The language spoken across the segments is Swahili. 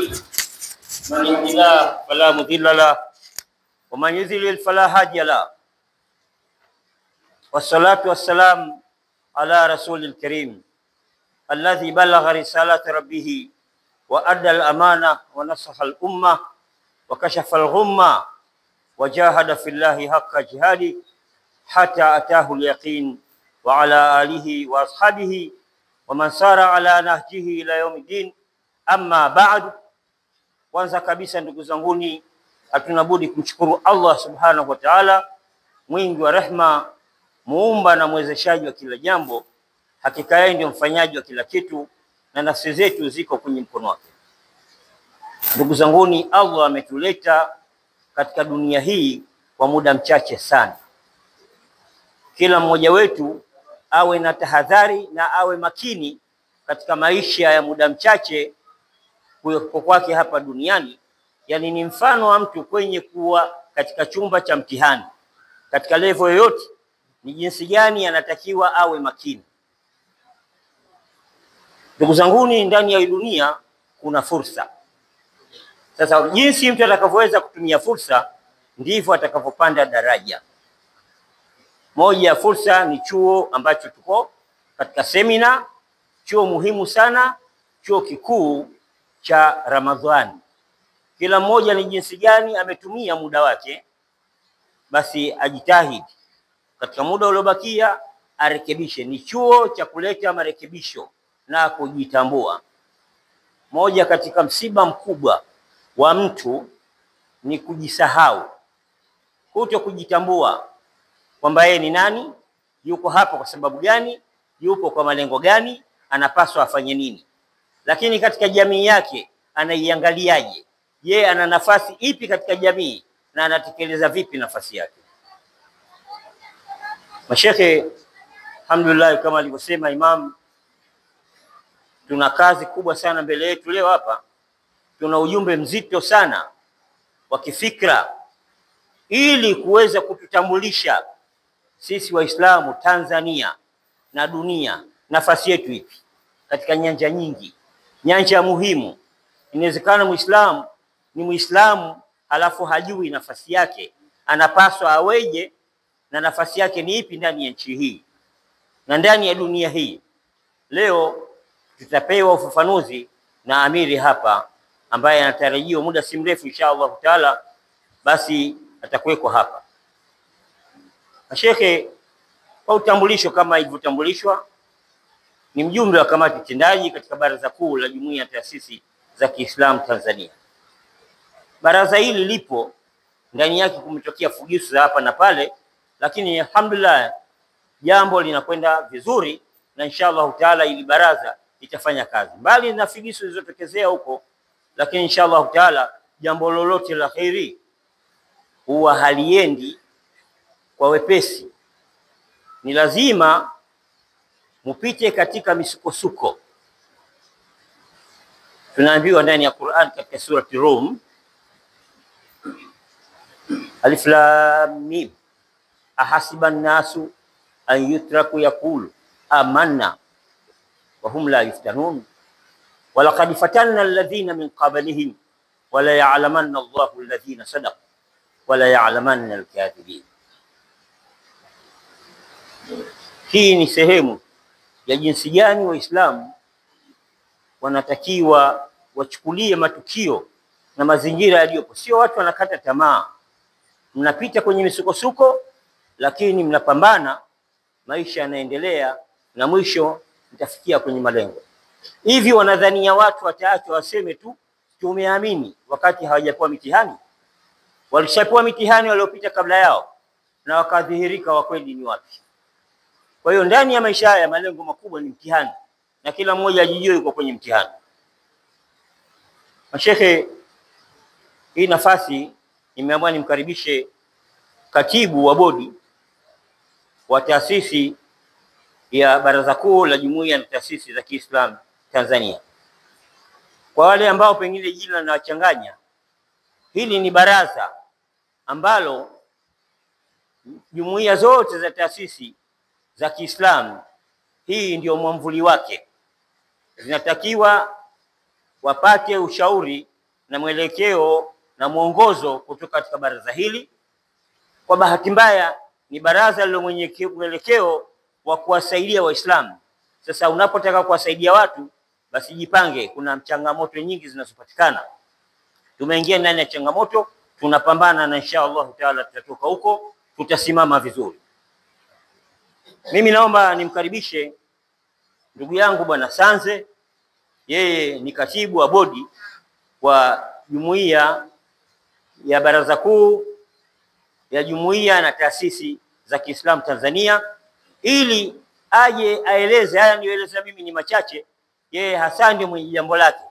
من يهد الله فلا مضل له ومن يضلل فلا هادي له والصلاة والسلام على رسول الكريم الذي بلغ رسالة ربه وأدى الأمانة ونصح الأمة وكشف الغمة وجاهد في الله حق جهاده حتى أتاه اليقين وعلى آله وأصحابه ومن سار على نهجه إلى يوم الدين. Amma baad, kwanza kabisa ndugu zanguni, hatuna budi kumshukuru Allah subhanahu wa ta'ala, mwingi wa rehma, muumba na mwezeshaji wa kila jambo. Hakika yeye ndio mfanyaji wa kila kitu na nafsi zetu ziko kwenye mkono wake. Ndugu zanguni, Allah ametuleta katika dunia hii kwa muda mchache sana. Kila mmoja wetu awe na tahadhari na awe makini katika maisha ya muda mchache kwa kwake hapa duniani. Yani ni mfano wa mtu kwenye kuwa katika chumba cha mtihani katika level yoyote, ni jinsi gani anatakiwa awe makini. Ndugu zanguni, ndani ya dunia kuna fursa. Sasa jinsi mtu atakavyoweza kutumia fursa ndivyo atakavyopanda daraja. Moja ya fursa ni chuo ambacho tuko katika semina, chuo muhimu sana, chuo kikuu cha Ramadhani. Kila mmoja ni jinsi gani ametumia muda wake, basi ajitahidi katika muda uliobakia arekebishe. Ni chuo cha kuleta marekebisho na kujitambua. Moja katika msiba mkubwa wa mtu ni kujisahau, kuto kujitambua kwamba yeye ni nani, yuko hapa kwa sababu gani, yupo kwa malengo gani, anapaswa afanye nini. Lakini katika jamii yake anaiangaliaje? Je, ana nafasi ipi katika jamii na anatekeleza vipi nafasi yake? Mashekhe, alhamdulillah, kama alivyosema Imam, tuna kazi kubwa sana mbele yetu leo hapa. Tuna ujumbe mzito sana wa kifikra ili kuweza kututambulisha sisi Waislamu Tanzania na dunia nafasi yetu ipi katika nyanja nyingi, nyanja muhimu. Inawezekana Muislamu ni Muislamu halafu hajui nafasi yake, anapaswa aweje na nafasi yake ni ipi ndani ya nchi hii na ndani ya dunia hii. Leo tutapewa ufafanuzi na amiri hapa ambaye anatarajiwa muda si mrefu inshallah taala, basi atakuweko hapa. Shekhe, kwa utambulisho kama ilivyotambulishwa, ni mjumbe wa kamati tendaji katika Baraza Kuu la Jumuiya ya Taasisi za Kiislamu Tanzania. Baraza hili lipo, ndani yake kumetokea fugisu za hapa na pale, lakini alhamdulillah jambo linakwenda vizuri na inshallah taala ili baraza litafanya kazi. Mbali na fugisu zilizotokezea huko, lakini inshallah taala jambo lolote la khairi huwa haliendi kwa wepesi. Ni lazima mupite katika misukosuko. Tunaambiwa ndani ya Qur'an katika surati Rum, Alif Lam Mim, ahasiban nasu an yutraku yaqulu amanna wa hum la yuftanun wa laqad fatanna alladhina min qablihim wa la ya'lamanna Allahu alladhina sadaqu wa la ya'lamanna al-kadhibin. Hii ni sehemu ya jinsi gani Waislamu wanatakiwa wachukulie matukio na mazingira yaliyopo. Sio watu wanakata tamaa, mnapita kwenye misukosuko lakini mnapambana, maisha yanaendelea na mwisho mtafikia kwenye malengo. Hivi wanadhania watu wataacha waseme tu tumeamini wakati hawajapewa mitihani? Walishapewa mitihani waliopita kabla yao na wakadhihirika wa kweli ni wapi. Kwa hiyo ndani ya maisha haya malengo makubwa ni mtihani, na kila mmoja ajijue yuko kwenye mtihani. Mashekhe, hii nafasi nimeamua nimkaribishe katibu wa bodi wa taasisi ya Baraza Kuu la Jumuiya na Taasisi za Kiislamu Tanzania. Kwa wale ambao pengine jina linawachanganya, hili ni baraza ambalo jumuiya zote za taasisi za Kiislamu, hii ndio mwamvuli wake, zinatakiwa wapate ushauri na mwelekeo na mwongozo kutoka katika baraza hili. Kwa bahati mbaya ni baraza lilo mwenye mwelekeo wa kuwasaidia Waislamu. Sasa unapotaka kuwasaidia watu, basi jipange, kuna changamoto nyingi zinazopatikana. Tumeingia ndani ya changamoto, tunapambana na insha Allah taala tutatoka huko, tutasimama vizuri. Mimi naomba nimkaribishe ndugu yangu Bwana Sanze, yeye ni katibu wa bodi wa jumuiya ya baraza kuu ya jumuiya na taasisi za Kiislamu Tanzania, ili aje aeleze haya nieleza mimi ni machache, yeye hasa ndio mwenye jambo lake.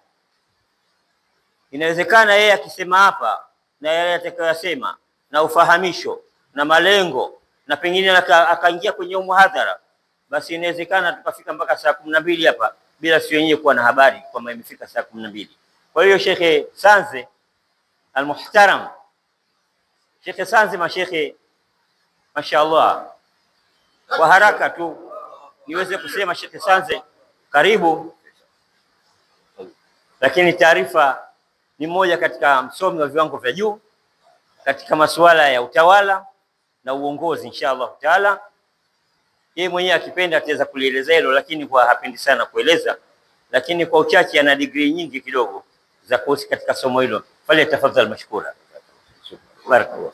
Inawezekana yeye akisema hapa na yale atakayosema na ufahamisho na malengo na pengine akaingia kwenye muhadhara, basi inawezekana tukafika mpaka saa 12 hapa bila si wenyewe kuwa na habari kwamba imefika saa 12. Kwa hiyo Sheikh Sanze al-Muhtaram, Sheikh Sanze, mashekhe mashaallah, kwa haraka tu niweze kusema Sheikh Sanze karibu. Lakini taarifa ni moja katika msomi wa viwango vya juu katika masuala ya utawala na uongozi inshallah taala. Yeye mwenyewe akipenda ataweza kulieleza hilo, lakini kwa hapendi sana kueleza, lakini kwa uchache ana degree nyingi kidogo za kosi katika somo hilo. Pale tafadhali mashukura. Barakallahu.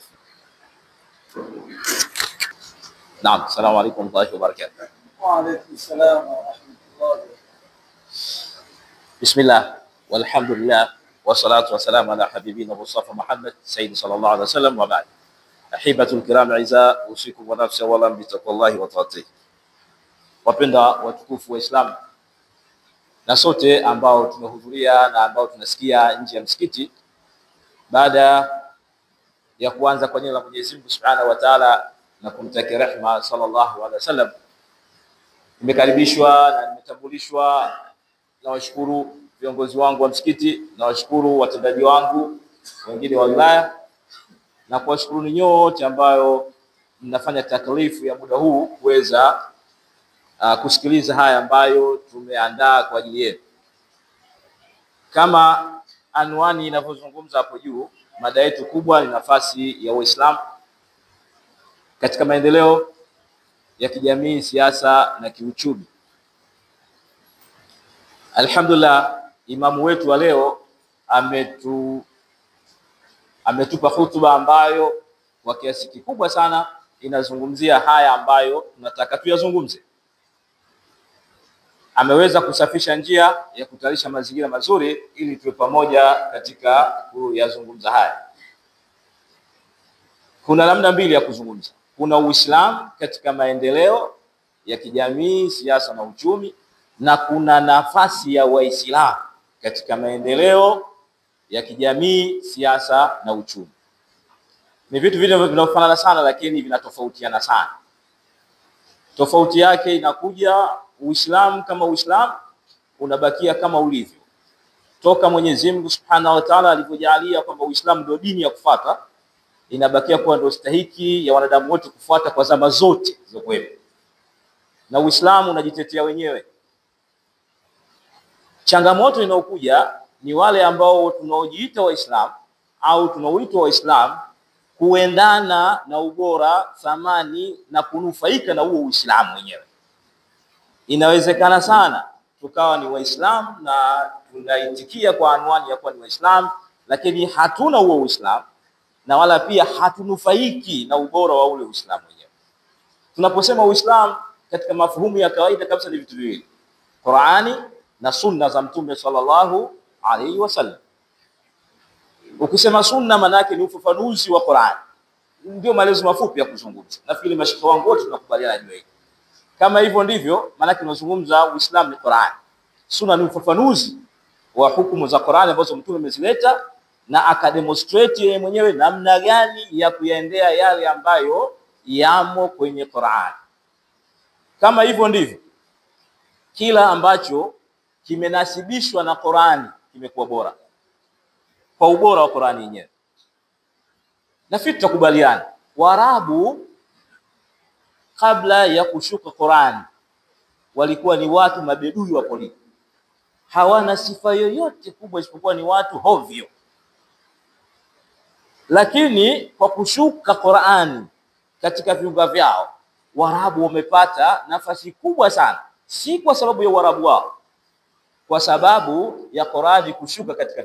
Naam, assalamu alaykum wa rahmatullahi wa barakatuh. Wa alaykum assalam wa rahmatullahi. Bismillah walhamdulillah wassalatu wassalamu ala habibina Mustafa Muhammad sayyid sallallahu alaihi wasallam wa ba'd. Ahibatul kiram aiza, usikum wa nafsi wa lam bitaqwallahi wa ta'ati. Wapenda watukufu wa Islam na sote ambao tumehudhuria na ambao tunasikia nje ya msikiti, baada ya kuanza kwa jina la Mwenyezi Mungu Subhanahu wa Ta'ala na kumtakia rehema sallallahu alaihi wasallam, nimekaribishwa na nimetambulishwa na washukuru viongozi wangu wa msikiti, na washukuru watendaji wangu wengine wa wilaya, na kuwashukuru nyote ambayo mnafanya taklifu ya muda huu kuweza kusikiliza haya ambayo tumeandaa kwa ajili yenu. Kama anwani inavyozungumza hapo juu, mada yetu kubwa ni nafasi ya Uislamu katika maendeleo ya kijamii, siasa na kiuchumi. Alhamdulillah, imamu wetu wa leo ametupa hutuba ambayo kwa kiasi kikubwa sana inazungumzia haya ambayo tunataka tuyazungumze. Ameweza kusafisha njia ya kutayarisha mazingira mazuri ili tuwe pamoja katika kuyazungumza haya. Kuna namna mbili ya kuzungumza. Kuna Uislamu katika maendeleo ya kijamii, siasa na uchumi, na kuna nafasi ya Waislamu katika maendeleo ya kijamii, siasa na uchumi. Ni vitu vinavyofanana sana lakini vinatofautiana sana. Tofauti yake inakuja, Uislamu kama Uislamu unabakia kama ulivyo toka Mwenyezi Mungu Subhanahu wa Ta'ala alivyojalia kwamba Uislamu ndio dini ya kufuata, inabakia kuwa ndio stahiki ya wanadamu wote kufuata kwa zama zote zilizokuwepo, na Uislamu unajitetea wenyewe. Changamoto inayokuja ni wale ambao tunaojiita Waislamu au tunaoitwa Waislamu kuendana na ubora, thamani na kunufaika na huo Uislamu wenyewe. Inawezekana sana tukawa ni Waislamu na tunaitikia kwa anwani ya kuwa ni Waislamu, lakini hatuna huo Uislamu na wala pia hatunufaiki na ubora wa ule Uislamu wenyewe. Tunaposema Uislamu katika mafuhumu ya kawaida kabisa ni vitu viwili: Qur'ani na sunna za Mtume sallallahu alaihi wasallam. Ukisema sunna maana yake ni ufafanuzi wa Qur'ani. Ndio maelezo mafupi ya kuzungumza. Nafikiri mashaka wangu wote tunakubaliana juu hili. Kama hivyo ndivyo maana yake tunazungumza Uislamu ni Qur'ani. Sunna ni ufafanuzi wa hukumu za Qur'ani ambazo Mtume amezileta na akademonstrate yeye mwenyewe namna gani ya kuyaendea yale ambayo yamo kwenye Qur'ani. Kama hivyo ndivyo kila ambacho kimenasibishwa na Qur'ani kimekuwa bora kwa ubora wa Qur'ani yenyewe. Na sisi tutakubaliana, Waarabu kabla ya kushuka Qur'ani walikuwa ni watu mabedui wa polisi. hawana sifa yoyote kubwa isipokuwa ni watu hovyo. Lakini kwa kushuka Qur'ani katika viunga vyao, Waarabu wamepata nafasi kubwa sana, si kwa sababu ya Uarabu wao, kwa sababu ya Qur'ani kushuka katika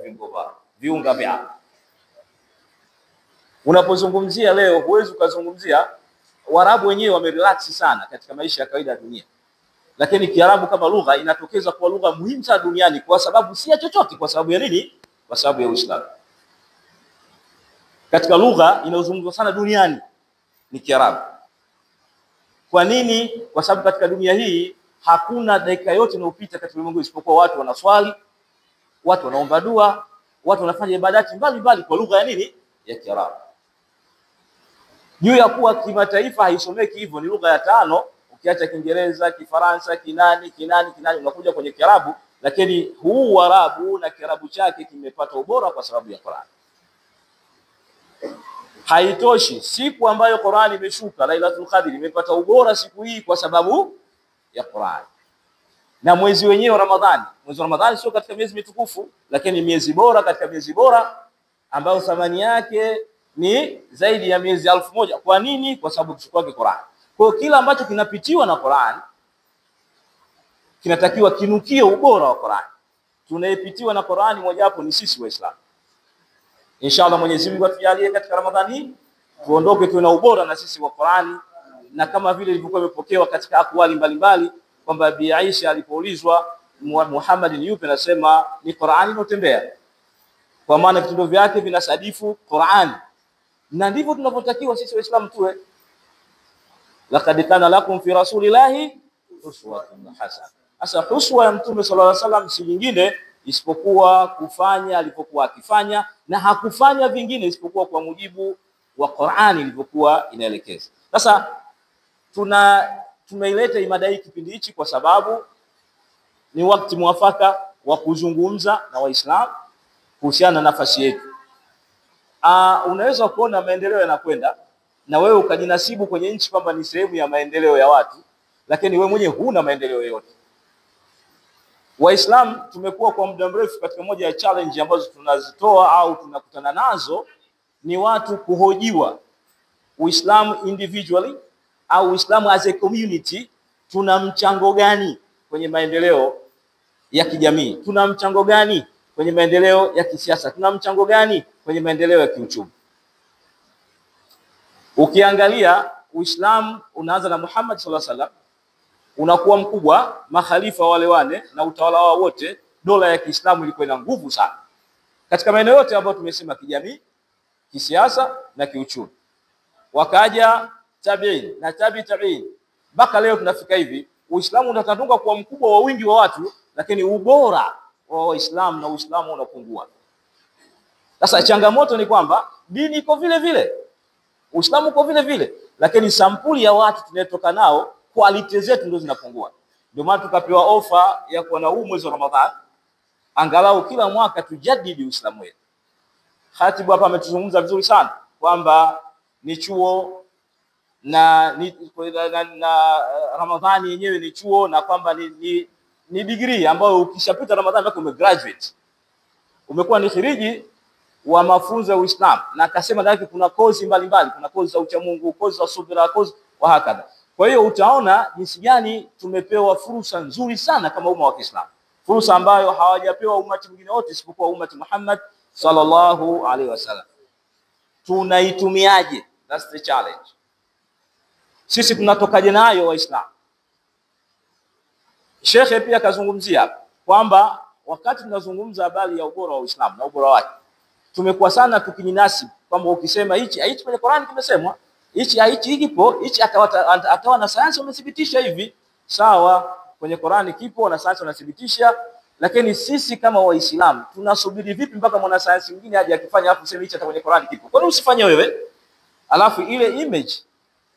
viunga vyao. Unapozungumzia leo, huwezi ukazungumzia Waarabu wenyewe wamerelax sana katika maisha ya kawaida ya dunia, lakini Kiarabu kama lugha inatokeza kuwa lugha muhimu sana duniani, kwa sababu si ya chochote. Kwa sababu ya nini? Kwa sababu ya Uislamu. Katika lugha inayozungumzwa sana duniani ni Kiarabu. Kwa nini? Kwa sababu katika dunia hii hakuna dakika yote inayopita katika ulimwengu isipokuwa watu wanaswali, watu wanaomba dua, watu wanafanya ibadati mbalimbali kwa lugha ya nini? Ya Kiarabu. Juu ya kuwa kimataifa haisomeki hivyo, ni lugha ya tano, ukiacha Kiingereza, Kifaransa, Kinani, unakuja kwenye Kiarabu. Lakini huu Waarabu na Kiarabu chake kimepata ubora kwa sababu ya Qur'an. Haitoshi, siku ambayo Qur'an imeshuka, Lailatul Qadr, imepata ubora siku hii kwa sababu ya Qur'an. Na mwezi wenyewe Ramadhani, mwezi wa Ramadhani sio katika miezi mitukufu, lakini miezi bora katika miezi bora ambayo thamani yake ni zaidi ya miezi 1000. Kwa nini? Kwa sababu kushuka kwake Qur'an. Kwa kila ambacho kinapitiwa na Qur'an kinatakiwa kinukie ubora wa Qur'an. Tunayepitiwa na Qur'an mojawapo ni sisi Waislamu. Inshallah Mwenyezi Mungu atujalie katika Ramadhani tuondoke tuwe na ubora na sisi wa Qur'ani, na kama vile ilivyokuwa imepokewa katika akwali mbalimbali kwamba Bi Aisha alipoulizwa Muhammad ni yupi, anasema ni Qur'ani inotembea, kwa maana vitendo vyake vinasadifu Qur'ani. Na ndivyo tunavyotakiwa sisi Waislamu tuwe. Laqad kana lakum fi rasulillahi uswatun hasana. Asa uswa ya Mtume sallallahu alaihi wasallam si nyingine isipokuwa kufanya alipokuwa akifanya, na hakufanya vingine isipokuwa kwa mujibu wa Qur'ani ilivyokuwa inaelekeza. Sasa tumeileta imada hii kipindi hichi kwa sababu ni wakati mwafaka wa kuzungumza na Waislamu kuhusiana na nafasi yetu. Unaweza kuona maendeleo yanakwenda na wewe ukajinasibu kwenye nchi kwamba ni sehemu ya maendeleo ya watu, lakini wewe mwenyewe huna maendeleo yoyote. Waislamu tumekuwa kwa muda mrefu katika moja ya challenge ambazo tunazitoa au tunakutana nazo ni watu kuhojiwa Uislamu individually au Uislamu as a community, tuna mchango gani kwenye maendeleo ya kijamii? Tuna mchango gani kwenye maendeleo ya kisiasa? Tuna mchango gani kwenye maendeleo ya kiuchumi? Ukiangalia Uislamu unaanza na Muhammad sallallahu alaihi wasallam, unakuwa mkubwa, makhalifa wale wane na utawala wao wote, dola ya Kiislamu ilikuwa ina nguvu sana katika maeneo yote ambayo tumesema, kijamii, kisiasa na kiuchumi. Wakaja tabi'in na tabi'in, mpaka leo tunafika hivi. Uislamu unatanduka kwa mkubwa wa wingi wa watu, lakini ubora wa Uislamu na Uislamu unapungua. Sasa changamoto ni kwamba dini iko vile vile, Uislamu uko vile vile, lakini sampuli ya watu tunatoka nao, quality zetu ndio zinapungua. Ndio maana tukapewa ofa ya kuwa na mwezi wa Ramadhani, angalau kila mwaka tujadidi Uislamu wetu. Khatibu hapa ametuzungumza vizuri sana kwamba ni chuo na Ramadhani yenyewe ni chuo, na kwamba ni degree ambayo ukishapita Ramadhani mpaka umegraduate, umekuwa ni khiriji wa mafunzo ya Uislamu. Na akasema ndani kuna kozi mbalimbali, kuna kozi za uchamungu, kozi za subira, kozi wa hakadha. Kwa hiyo utaona jinsi gani tumepewa fursa nzuri sana kama umma wa Kiislamu, fursa ambayo hawajapewa umati mwingine wote isipokuwa umati Muhammad sallallahu alaihi wasallam. Tunaitumiaje? That's the challenge. Sisi tunatokaje nayo Waislamu? Sheikh pia kazungumzia kwamba wakati tunazungumza habari ya ubora wa Uislamu na ubora wake, tumekuwa sana tukininasi kwamba ukisema hichi kwenye Qur'an kimesemwa, hichi kipo, hichi atawa na sayansi wamethibitisha hivi. Sawa, kwenye Qur'an kipo na sayansi wanathibitisha, lakini sisi kama Waislamu tunasubiri vipi mpaka mwana sayansi mwingine aje akifanya hapo useme hichi hata kwenye Qur'an kipo? Kwa nini usifanye wewe? Alafu ile image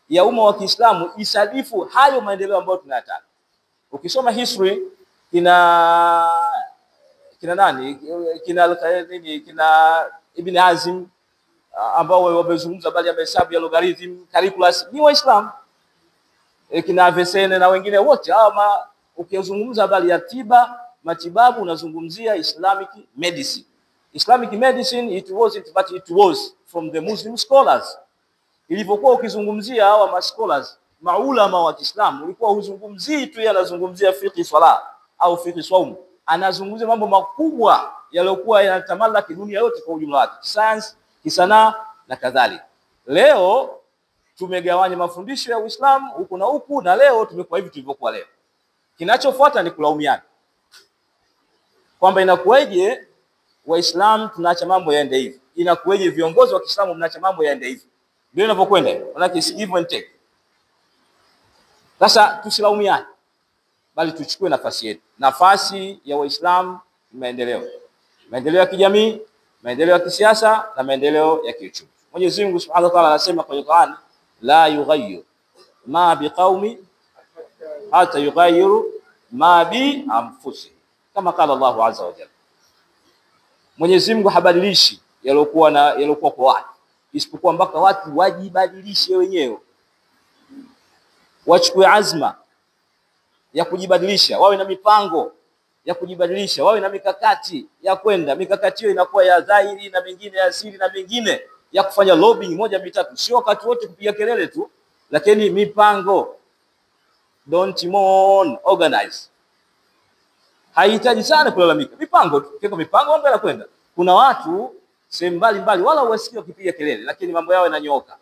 ya umma wa Kiislamu isadifu hayo maendeleo ambayo tunayataka. Ukisoma history kina Ibn Hazm ambao wamezungumza bali ya hesabu ya logarithm, calculus, ni Waislamu. Kina Avicenna na wengine wote ama ukizungumza bali ya tiba matibabu, unazungumzia Islamic medicine. Islamic medicine, it wasn't, but it was from the Muslim scholars. Ilivyokuwa ukizungumzia hawa mascholars, maulama wa Kiislamu, ulikuwa huzungumzii tu yanazungumzia fiqh swala au fiqh saum, anazungumzia mambo makubwa yaliokuwa yanatamallaki dunia yote kwa ujumla wake, science, kisanaa na kadhalika. Leo tumegawanya mafundisho ya Uislamu huku na huku, na leo tumekuwa hivi tulivyokuwa leo. Kinachofuata ni kulaumiana kwamba inakuwaje Waislamu tunaacha mambo yaende hivi, inakuwaje viongozi wa Kiislamu mnaacha mambo yaende hivi. Ndio inavyokwenda, maana si give and take. Sasa tusilaumiane, bali tuchukue nafasi yetu. Nafasi ya Waislamu ni maendeleo ya kijamii, maendeleo ya kisiasa na maendeleo ya kiuchumi. Mwenyezi Mungu Subhanahu wa Ta'ala anasema kwenye Qur'an, la yughayyiru ma biqaumi hata yughayyiru ma bi anfusihim, kama qala Allahu azza wa jalla. Mwenyezi Mungu habadilishi yaliokuwa kwa watu, isipokuwa mpaka watu wajibadilishe wenyewe, wachukue azma ya kujibadilisha, wawe na mipango ya kujibadilisha, wawe na mikakati ya kwenda. Mikakati hiyo inakuwa ya dhahiri na mingine ya siri na mingine ya kufanya lobbying moja mitatu, sio wakati wote kupiga kelele tu, lakini mipango. Don't mourn, organize. Haihitaji sana kulalamika, mipango tu. Kiko mipango mambo yanakwenda. Kuna watu sehemu mbalimbali wala uwasikie wakipiga kelele, lakini mambo yao yananyoka.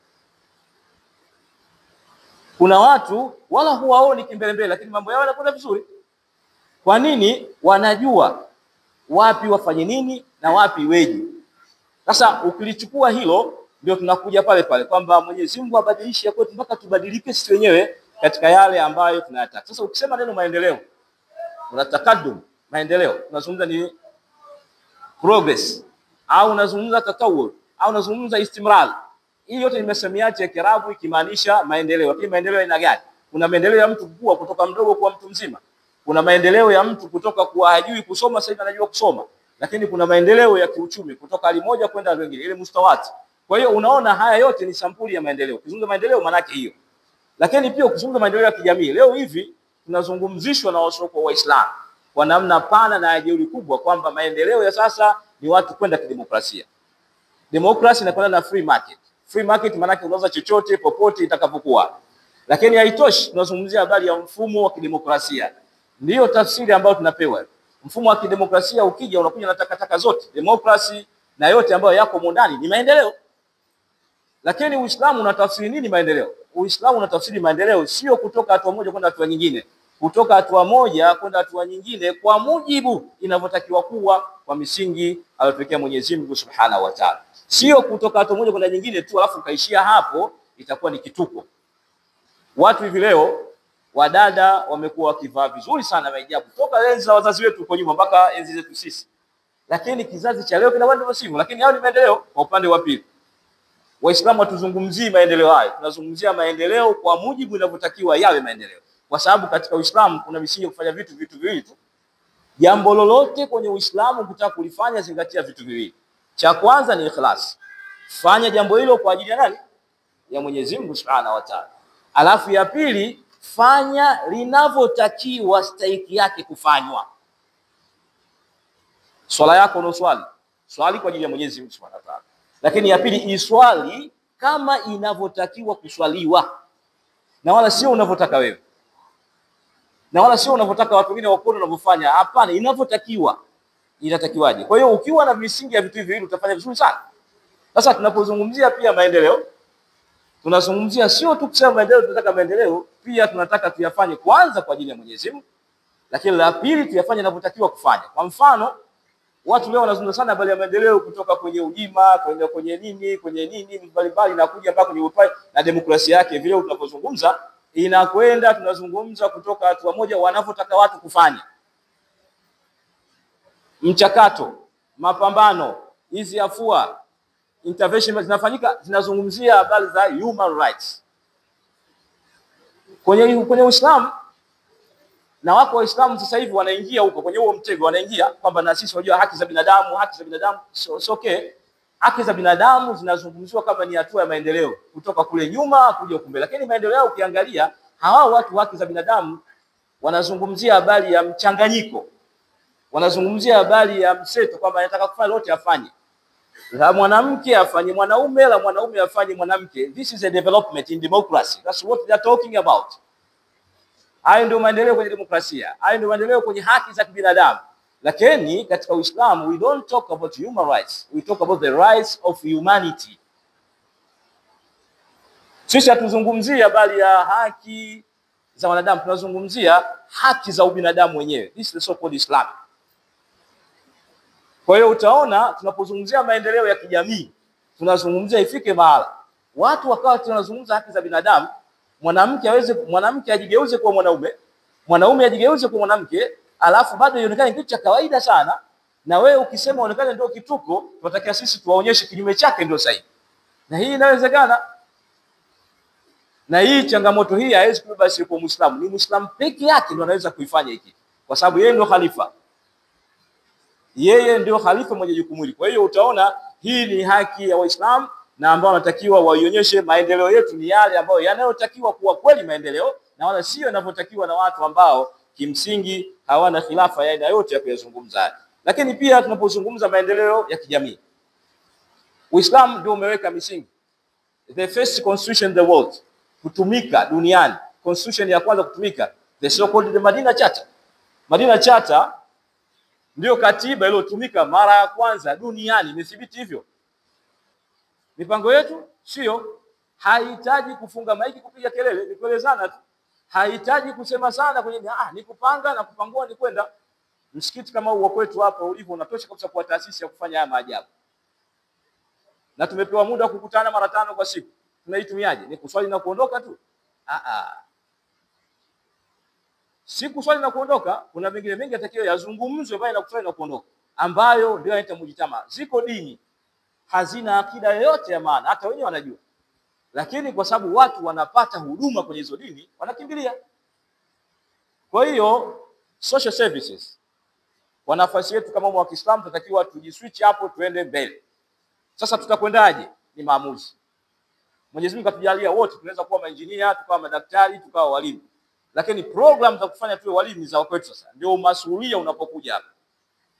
Kuna watu wala huwaoni kimbelembele, lakini mambo yao yanakwenda vizuri. Kwa nini? Wanajua wapi wafanye nini na wapi weje. Sasa ukilichukua hilo, ndio tunakuja pale pale kwamba Mwenyezi Mungu abadilishe kwetu mpaka tubadilike sisi wenyewe katika yale ambayo tunayataka. Sasa ukisema neno maendeleo, unatakadum, maendeleo, unazungumza ni progress, au unazungumza tatawur, au unazungumza istimrar. Hii yote ni misamiati ya Kiarabu ikimaanisha maendeleo. Lakini maendeleo ina gani? Kuna maendeleo ya mtu kukua kutoka mdogo kuwa mtu mzima. Kuna maendeleo ya mtu kutoka kuwa hajui kusoma sasa hivi anajua kusoma. Lakini kuna maendeleo ya kiuchumi kutoka hali moja kwenda hali nyingine, ile mustawati. Kwa hiyo unaona haya yote ni sampuli ya maendeleo. Ukizungumza maendeleo maana yake hiyo. Lakini pia ukizungumza maendeleo ya kijamii, leo hivi tunazungumzishwa na wasiokuwa Waislamu kwa namna pana na jeuri kubwa kwamba maendeleo ya sasa ni watu kwenda kidemokrasia. Demokrasia inakwenda na free market. Free market maana yake unauza chochote popote itakapokuwa. Lakini haitoshi, tunazungumzia habari ya mfumo wa kidemokrasia. Ndiyo tafsiri ambayo tunapewa. Mfumo wa kidemokrasia ukija unakuja na takataka zote. Demokrasia na yote ambayo yako ndani ni maendeleo. Lakini Uislamu unatafsiri nini maendeleo? Uislamu unatafsiri maendeleo sio kutoka hatua moja kwenda hatua nyingine. Kutoka hatua moja kwenda hatua nyingine kwa mujibu inavyotakiwa kuwa kwa misingi aliyotokea Mwenyezi Mungu Subhanahu wa Ta'ala. Sio kutoka hatua moja kwenda nyingine tu alafu kaishia hapo, itakuwa ni kituko. Watu hivi leo wadada wamekuwa wakivaa vizuri sana mahijabu toka enzi za wazazi wetu huko nyuma mpaka enzi zetu sisi. Lakini kizazi cha leo kinakwenda hivyo, lakini hao ni maendeleo kwa upande wa pili. Waislamu watuzungumzii maendeleo hayo. Tunazungumzia maendeleo kwa mujibu inavyotakiwa yawe maendeleo. Kwa sababu katika Uislamu kuna misingi ya kufanya vitu viwili tu. Jambo lolote kwenye Uislamu ukitaka kulifanya zingatia vitu viwili. Cha kwanza ni ikhlas. Fanya jambo hilo kwa ajili ya nani? Ya Mwenyezi Mungu Subhanahu wa Ta'ala. Alafu ya pili, fanya linavyotakiwa stahiki yake kufanywa. Swala yako unaoswali, swali kwa ajili ya Mwenyezi Mungu Subhanahu wa Ta'ala. Lakini ya pili, iswali kama inavyotakiwa kuswaliwa. Na wala sio unavyotaka wewe. Na wala sio unavyotaka watu wengine wakuone unavyofanya. Hapana, inavyotakiwa. Inatakiwaje? Kwa hiyo ukiwa na misingi ya vitu hivi utafanya vizuri sana. Sasa tunapozungumzia pia maendeleo, tunazungumzia sio tu kusema maendeleo, tunataka maendeleo, pia tunataka tuyafanye kwanza kwa ajili ya Mwenyezi Mungu. Lakini la pili tuyafanye inavyotakiwa kufanya. Kwa mfano, watu leo wanazungumza sana habari ya maendeleo kutoka kwenye ujima, kwenye nini mbalimbali na kuja mpaka kwenye upai na demokrasia yake. Vile tunapozungumza inakwenda tunazungumza kutoka hatua moja wanavyotaka watu kufanya. Mchakato, mapambano, hizi afua, intervention zinafanyika, zinazungumzia habari za human rights. Kwenye Uislamu na wako Waislamu sasa hivi wanaingia huko kwenye huo mtego, wanaingia kwamba na sisi unajua haki za binadamu, so okay. Haki za binadamu zinazungumziwa kama ni hatua ya maendeleo kutoka kule nyuma kuja huko mbele. Lakini maendeleo ukiangalia hawa watu haki za binadamu wanazungumzia habari ya mchanganyiko wanazungumzia habari ya mseto kwamba anataka kufanya lote afanye, la mwanamke afanye mwanaume, la mwanaume afanye mwanamke. This is a development in democracy. That's what they are talking about. Hayo ndio maendeleo kwenye demokrasia, hayo ndio maendeleo kwenye haki za kibinadamu. Lakini katika Uislamu we don't talk about human rights, we talk about the rights of humanity. Sisi hatuzungumzia habari ya haki za wanadamu, tunazungumzia haki za ubinadamu wenyewe. This is the so-called Islam. Kwa hiyo utaona tunapozungumzia maendeleo ya kijamii, tunazungumzia ifike mahala watu wakawa tunazungumza haki za binadamu, mwanamke ajigeuze kuwa mwanaume, mwanaume ajigeuze kuwa mwanamke, alafu bado ionekane kitu cha kawaida sana, na wewe ukisema onekane ndio kituko, tunatakia sisi tuwaonyeshe kinyume chake ndio sahihi. Na hii inawezekana. Na hii changamoto hii haiwezi kubeba sisi kwa Muislamu. Ni Muislamu peke yake ndio anaweza kuifanya hiki, kwa sababu yeye ndio khalifa. Yeye ndio khalifa mwenye jukumu hili. Kwa hiyo utaona hii ni haki ya Waislamu na ambao wanatakiwa waionyeshe maendeleo yetu ni yale ambayo yanayotakiwa kuwa kweli maendeleo, na wala sio yanavyotakiwa na watu ambao kimsingi hawana khilafa ya aina yote ya kuyazungumza. Lakini pia tunapozungumza maendeleo ya kijamii, Uislamu ndio umeweka misingi. The first constitution in the world kutumika duniani, constitution ya kwanza kutumika, the so-called the Madina Charter. Madina Charter ndio katiba iliyotumika mara ya kwanza duniani, imethibiti hivyo. Mipango yetu sio, haihitaji kufunga maiki kupiga kelele, ni kuelezana tu. Haihitaji kusema sana kwenye ni kupanga na kupangua ni kwenda. Msikiti kama huo kwetu hapa ulivyo unatosha kabisa kwa taasisi ya kufanya haya maajabu. Na tumepewa muda wa kukutana mara 5 kwa siku. Tunaitumiaje? Ni kuswali na kuondoka tu? Si kuswali na kuondoka, kuna mengine mengi yatakiwa yazungumzwe baina ya kuswali na kuondoka, ambayo ndio inaita mujitama. Ziko dini hazina akida yoyote ya maana, hata wenyewe wanajua. Lakini kwa sababu watu wanapata huduma kwenye hizo dini, wanakimbilia. Kwa hiyo social services, kwa nafasi yetu kama wa Kiislamu tunatakiwa tujiswitch hapo tuende mbele. Sasa tutakwendaje? Ni maamuzi. Mwenyezi Mungu atujalia wote tunaweza kuwa maengineer, tukawa madaktari, tukawa walimu. Lakini program za kufanya tuwe walimu za kwetu sasa. Ndio masuhulia unapokuja hapa.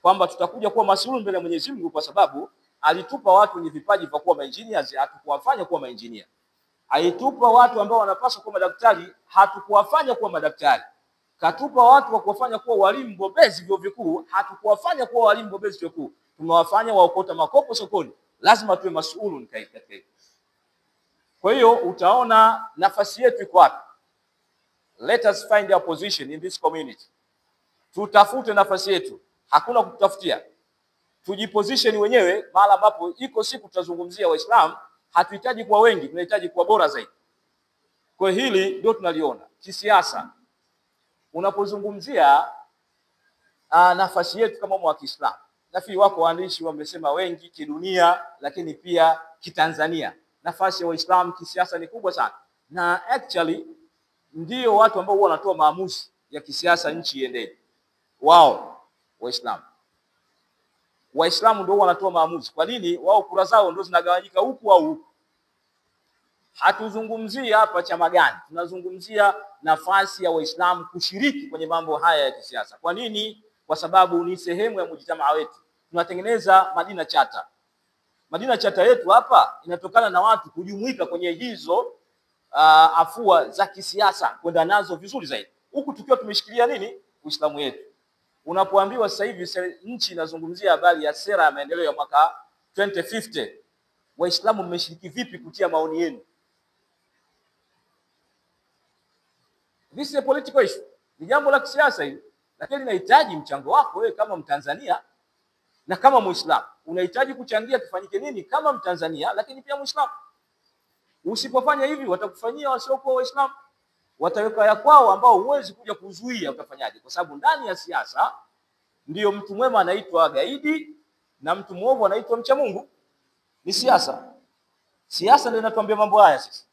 Kwamba tutakuja kuwa masuhuli mbele ya Mwenyezi Mungu kwa sababu alitupa watu wenye vipaji vya kuwa engineers, hatukuwafanya kuwa engineer. Alitupa watu ambao wanapaswa kuwa madaktari, hatukuwafanya kuwa madaktari. Katupa watu wa kuwafanya kuwa walimu bobezi vyuo vikuu, hatukuwafanya kuwa walimu bobezi vyuo vikuu. Tumewafanya waokota makopo sokoni. Lazima tuwe masuhulu katika hilo. Kwa hiyo utaona nafasi yetu iko wapi. Let us find our position in this community. Tutafute nafasi yetu. Hakuna kutafutia. Tujiposition wenyewe mahali ambapo iko siku tutazungumzia Waislamu, hatuhitaji kuwa wengi, tunahitaji kuwa bora zaidi. Kwa hili ndio tunaliona. Kisiasa, unapozungumzia nafasi yetu kama wa Kiislamu, nafikiri wako waandishi wamesema wengi kidunia, lakini pia kitanzania. Nafasi ya Waislamu kisiasa ni kubwa sana. Na actually ndio watu ambao wanatoa maamuzi ya kisiasa nchi iendelee. Wao Waislamu. Waislamu ndio wanatoa maamuzi. Kwa nini? Wao kura zao ndio zinagawanyika huku au huku. Hatuzungumzii hapa chama gani. Tunazungumzia nafasi ya Waislamu kushiriki kwenye mambo haya ya kisiasa. Kwa nini? Kwa sababu ni sehemu ya mujitamaa wetu. Tunatengeneza Madina Charter. Madina Charter yetu hapa inatokana na watu kujumuika kwenye hizo afua za kisiasa, kwenda nazo vizuri zaidi. Huku tukiwa tumeshikilia nini? Uislamu wetu. Unapoambiwa sasa hivi nchi inazungumzia habari ya sera ya maendeleo ya mwaka 2050, Waislamu mmeshiriki vipi kutia maoni yenu? This is a political issue. Ni jambo la kisiasa hili, lakini linahitaji mchango wako wewe kama Mtanzania na kama Muislamu. Unahitaji kuchangia kufanyike nini kama Mtanzania lakini pia Muislamu. Usipofanya hivi watakufanyia wasiokuwa Waislamu. Wataweka ya kwao ambao huwezi kuja kuzuia, utafanyaje? Kwa sababu ndani ya siasa ndio mtu mwema anaitwa gaidi na mtu mwovu anaitwa mcha Mungu. Ni siasa. Siasa ndio inatuambia mambo haya sisi.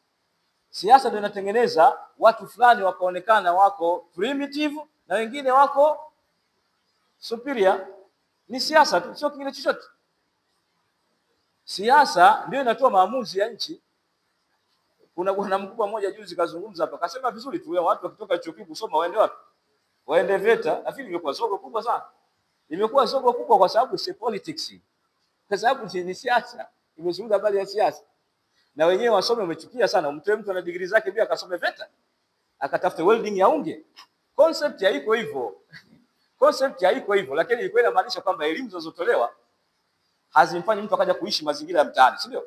Siasa ndio inatengeneza watu fulani wakaonekana wako primitive na wengine wako superior. Ni siasa tu, sio kingine chochote. Siasa ndio inatoa maamuzi ya nchi. Kuna bwana mkubwa mmoja juzi kazungumza hapa, akasema vizuri tu, watu wakitoka chuo kikuu kusoma waende wapi? Waende VETA. Nafikiri imekuwa soko kubwa sana. Imekuwa zogo kubwa kwa sababu si politics. Kwa sababu ni siasa. Imezungumza habari ya siasa. Na wenyewe wasome wamechukia sana. Mtu ana degree zake pia akasome VETA. Akatafute welding ya unge. Concept haiko hivyo. Concept haiko hivyo, lakini ilikuwa inamaanisha kwamba elimu zinazotolewa hazimfanyi mtu akaja kuishi mazingira ya mtaani, si ndio?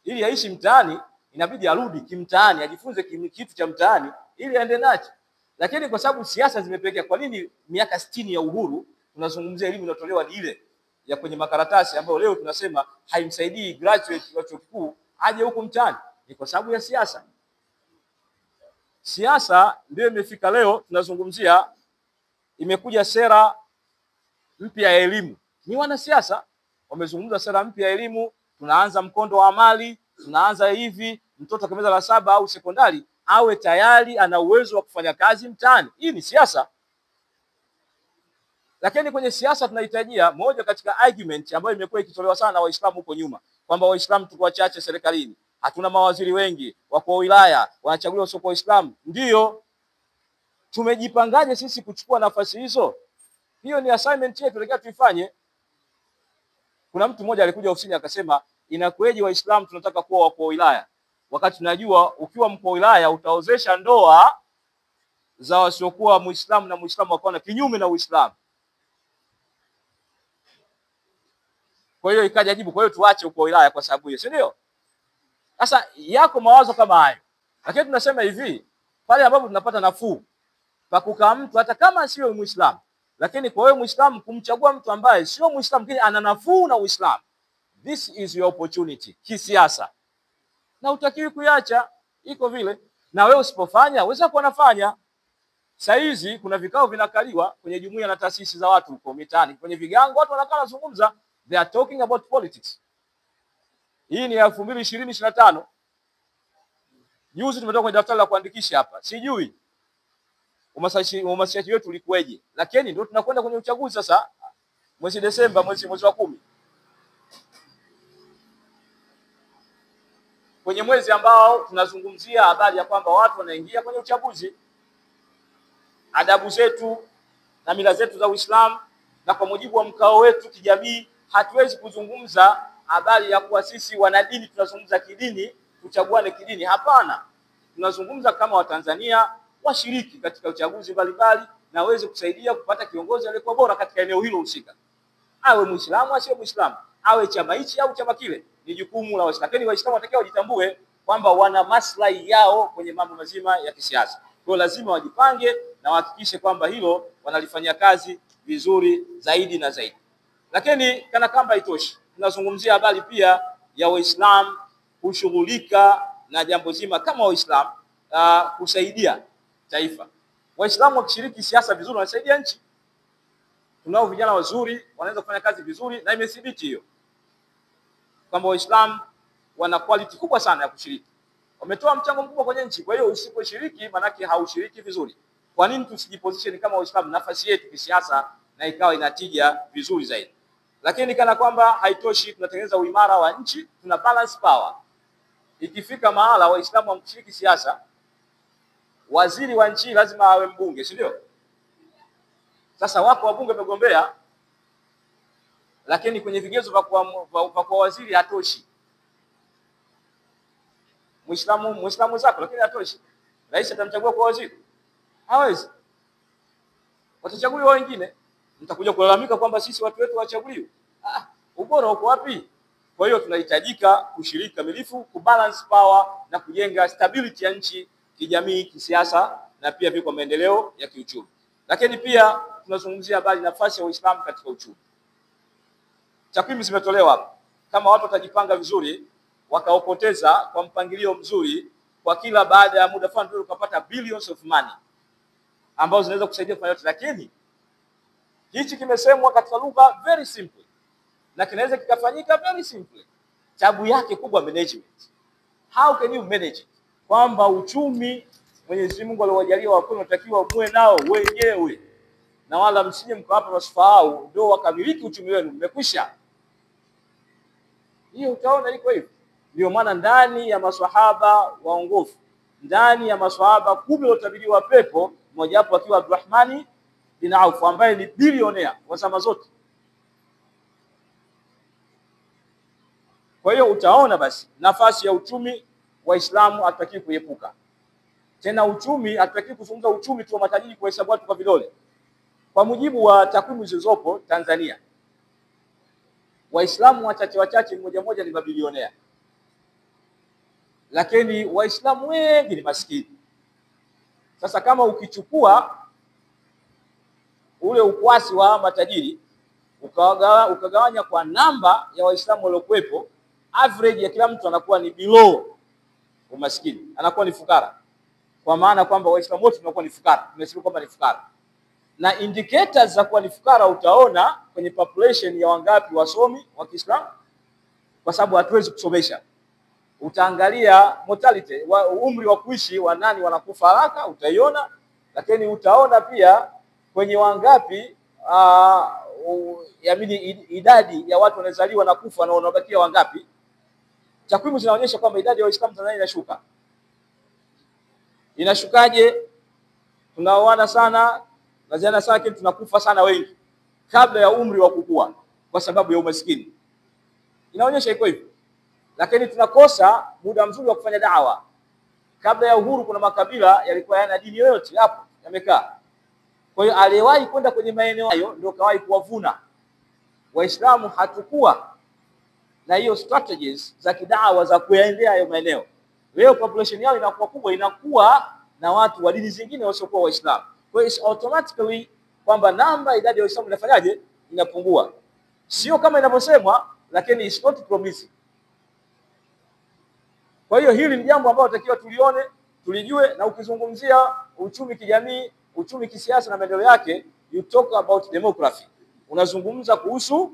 Ili aishi mtaani inabidi arudi kimtaani, ajifunze kitu cha mtaani ili aende nacho. Lakini kwa sababu siasa zimepelekea, kwa nini miaka 60 ya uhuru tunazungumzia elimu inayotolewa ni ile ya kwenye makaratasi ambayo leo tunasema haimsaidii graduate wa chuo kikuu aje huko mtaani? Ni kwa sababu ya siasa. Siasa ndio imefika leo tunazungumzia, imekuja sera mpya ya elimu. Ni wanasiasa wamezungumza sera mpya ya elimu, tunaanza mkondo wa amali, tunaanza hivi, mtoto akimaliza la 7 au sekondari awe tayari ana uwezo wa kufanya kazi mtaani. Hii ni siasa. Lakini kwenye siasa tunahitajia moja katika argument ambayo imekuwa ikitolewa sana na Waislamu huko nyuma, kwamba Waislamu tuko wachache serikalini, hatuna mawaziri wengi, wako wilaya wanachaguliwa sio kwa Waislamu. Ndio. Tumejipangaje sisi kuchukua nafasi hizo? Hiyo ni assignment yetu, tunataka tuifanye. Kuna mtu mmoja alikuja ofisini akasema, inakueje Waislamu tunataka kuwa wakuu wa wilaya, wakati tunajua ukiwa mkuu wa wilaya utaozesha ndoa za wasiokuwa Muislamu na Muislamu wakaona kinyume na Uislamu. Kwa hiyo ikaja jibu, kwa hiyo tuache ukuu wa wilaya kwa sababu hiyo, si ndio? Sasa yako mawazo kama hayo. Lakini tunasema hivi, pale ambapo tunapata nafuu pa kukaa mtu hata kama sio Muislamu, lakini kwa wewe Muislamu kumchagua mtu ambaye sio Muislamu lakini ana nafuu na Uislamu, this is your opportunity kisiasa, na utakiwi kuiacha iko vile. Na wewe usipofanya wenzako wanafanya. Sasa hizi kuna vikao vinakaliwa kwenye jumuiya na taasisi za watu huko mitaani, kwenye vigango watu wanakaa wanazungumza, they are talking about politics. Hii ni 2025. Juzi tumetoka kwenye daftari la kuandikisha hapa. Sijui uhamasishaji wetu ulikuweje, lakini ndio tunakwenda kwenye uchaguzi sasa mwezi Desemba, mwezi wa 10. Kwenye mwezi ambao tunazungumzia habari ya kwamba watu wanaingia kwenye uchaguzi. Adabu zetu na mila zetu za Uislamu na kwa mujibu wa mkao wetu kijamii, hatuwezi kuzungumza habari ya kuwa sisi wanadini tunazungumza kidini, tuchaguane kidini. Hapana. Tunazungumza kama Watanzania washiriki katika uchaguzi mbalimbali na waweze kusaidia kupata kiongozi aliyekuwa bora katika eneo hilo husika. Awe Muislamu asiwe Muislamu, awe chama hichi au chama kile, ni jukumu la Waislamu. Lakini Waislamu watakiwa wajitambue kwamba wana maslahi yao kwenye mambo mazima ya kisiasa. Kwa lazima wajipange na wahakikishe kwamba hilo wanalifanyia kazi vizuri zaidi na zaidi. Lakini kana kamba itoshi, tunazungumzia habari pia ya Waislamu kushughulika na jambo zima kama Waislamu kusaidia taifa. Waislamu wakishiriki siasa vizuri wanasaidia nchi. Tunao vijana wazuri wanaweza kufanya kazi vizuri, na imethibiti hiyo kwamba Waislamu wana quality kubwa sana ya kushiriki. Wametoa mchango mkubwa kwenye nchi. Kwa hiyo usiposhiriki manake haushiriki vizuri. Kwa nini tusijiposition kama Waislamu nafasi yetu kisiasa na ikawa inatija vizuri zaidi? Lakini kana kwamba haitoshi, tunatengeneza uimara wa nchi, tuna balance power. Ikifika mahala Waislamu wamshiriki siasa, waziri wa nchi lazima awe mbunge, si ndio? Sasa wako wabunge wamegombea, lakini kwenye vigezo vya kwa waziri hatoshi. Muislamu zako lakini hatoshi. Rais atamchagua kwa waziri? Hawezi. Watachaguliwa wengine. Mtakuja kulalamika kwamba sisi watu wetu wachaguliwe. Ubora uko wapi? Kwa hiyo tunahitajika kushiriki kamilifu, kubalance power na kujenga stability ya nchi kijamii, kisiasa na pia kwa maendeleo ya kiuchumi. Lakini pia tunazungumzia habari nafasi ya Uislamu katika uchumi. Takwimu zimetolewa hapa. Kama watu watajipanga vizuri, wakaopoteza kwa mpangilio mzuri, kwa kila baada ya muda fulani tukapata billions of money ambazo zinaweza kusaidia kwa yote. Lakini hichi kimesemwa katika lugha very simple na kinaweza kikafanyika very simple. Tabu yake kubwa management. How can you manage it? Kwamba uchumi Mwenyezi Mungu aliwajalia wako unatakiwa muwe nao wenyewe, na wala msije mkawapa wasifahau ndio wakamiliki uchumi wenu, mmekwisha. Hiyo utaona iko hivyo. Ndio maana ndani ya maswahaba waongofu, ndani ya maswahaba 10 waliotabiriwa pepo, mmoja wapo akiwa Abdurrahman bin Auf ambaye ni bilionea wa zama zote, Kwa hiyo utaona basi nafasi ya uchumi Waislamu hatutaki kuepuka. Tena uchumi hatutaki kuzungumza uchumi tu wa matajiri kwa hesabu watu kwa vidole. Kwa mujibu wa takwimu zilizopo Tanzania, Waislamu wachache mmoja ni mabilionea. Lakini Waislamu wengi ni maskini. Sasa kama ukichukua ule ukwasi wa matajiri ukagawanya kwa namba ya Waislamu waliokuwepo, average ya kila mtu anakuwa ni below umaskini, anakuwa ni fukara. Kwa maana kwamba Waislamu wote tunakuwa ni fukara, tumesema kwamba ni fukara. Na indicators za kuwa ni fukara utaona kwenye population ya wangapi wasomi wa Kiislamu, kwa sababu hatuwezi kusomesha. Utaangalia mortality, umri wa kuishi wa nani wanakufa haraka utaiona, lakini utaona pia kwenye wangapi idadi ya watu wanazaliwa na kufa na wanabakia wangapi. Takwimu zinaonyesha kwamba idadi ya Waislamu Tanzania inashuka. Inashukaje? Tunaoana sana, lazima sana, lakini tunakufa sana wengi kabla ya umri wa kukua kwa sababu ya umaskini. Inaonyesha iko hivyo. Lakini tunakosa muda mzuri wa kufanya da'wa. Kabla ya uhuru kuna makabila yalikuwa yana dini yoyote hapo yamekaa. Kwa hiyo aliyewahi kwenda kwenye maeneo hayo ndio kawahi kuwavuna. Waislamu hatakuwa na hiyo strategies za kidawa za kuyaendea hayo maeneo. Leo population yao inakuwa kubwa, inakuwa na watu wa dini zingine wasiokuwa Waislamu. Kwa hiyo automatically kwamba idadi ya Waislamu inafanyaje? Inapungua. Sio kama inavyosemwa, lakini it's not promising. Kwa hiyo hili ni jambo ambalo tunatakiwa tulione, tulijue. Na ukizungumzia uchumi kijamii, uchumi kisiasa na maendeleo yake, you talk about demography. Unazungumza kuhusu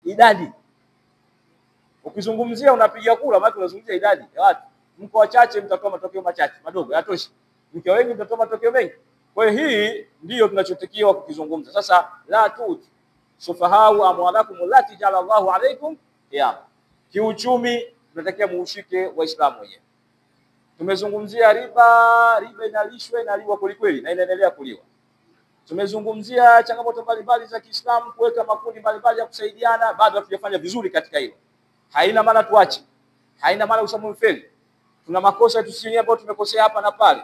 idadi. Ukizungumzia unapiga kura, maana unazungumzia idadi ya watu. Mko wachache mtatoa matokeo machache, madogo, hayatoshi. Mko wengi mtatoa matokeo mengi. Kwa hiyo hii ndiyo tunachotakiwa kukizungumza. Sasa la tuti sufahau amwalakum allati ja'ala Allahu alaykum qiyam. Kiuchumi tunatakiwa muushike Waislamu wenyewe. Tumezungumzia riba inaliwa kweli na inaendelea kuliwa. Tumezungumzia changamoto mbalimbali za Kiislamu, kuweka makundi mbalimbali ya kusaidiana, bado hatujafanya vizuri katika hilo. Haina maana tuache. Haina maana usamu mfeli. Tuna makosa tusiyonia ambayo tumekosea hapa na pale.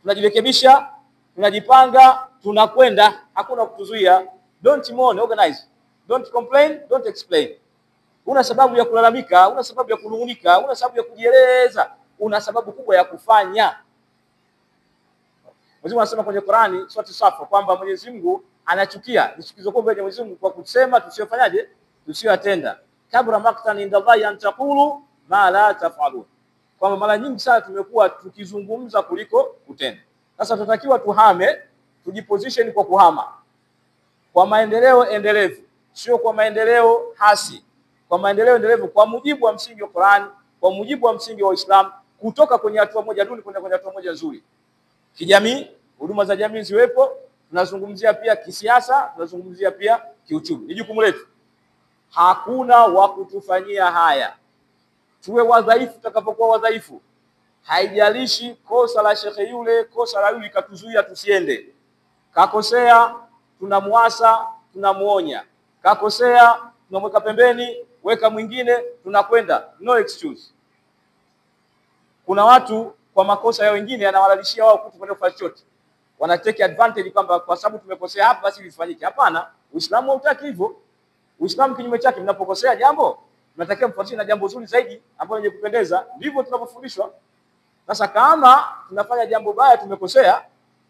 Tunajirekebisha, tunajipanga, tunakwenda, hakuna kutuzuia. Don't mourn, organize. Don't complain, don't explain. Una sababu ya kulalamika, una sababu ya kunungunika, una sababu ya kujieleza, una sababu kubwa ya kufanya. Mwenyezi Mungu anasema kwenye Qur'ani sura Safa kwamba Mwenyezi Mungu anachukia, ni chukizo kubwa ya Mwenyezi Mungu kwa kusema tusiyofanyaje? Tusiyotenda. Kabra maqtan inda Allahi an taqulu ma la taf'alun. Kwa mara nyingi sana tumekuwa tukizungumza kuliko kutenda. Sasa tunatakiwa tuhame, tujiposition kwa kuhama. Kwa maendeleo endelevu, sio kwa maendeleo hasi. Kwa maendeleo endelevu kwa mujibu wa msingi wa Qur'an, kwa mujibu wa msingi wa Uislamu, kutoka kwenye hatua moja duni kwenda kwenye hatua moja nzuri. Kijamii, huduma za jamii ziwepo, tunazungumzia pia kisiasa, tunazungumzia pia kiuchumi. Ni jukumu letu. Hakuna wa kutufanyia haya. Tuwe wadhaifu tutakapokuwa wadhaifu. Haijalishi kosa la shekhe yule, kosa la yule katuzuia tusiende. Kakosea, tunamuasa, tunamuonya. Kakosea, tunamweka pembeni, weka mwingine, tunakwenda. No excuse. Kuna watu kwa makosa ya wengine anawalalishia wao kutokwenda kufanya chochote. Wana take advantage kwamba kwa sababu tumekosea hapa basi lifanyike. Hapana, Uislamu hautaki hivyo. Uislamu kinyume chake, mnapokosea jambo, mnatakiwa mfuatie na jambo zuri zaidi ambalo lenye kupendeza. Ndivyo tunapofundishwa. Sasa kama tunafanya jambo baya tumekosea,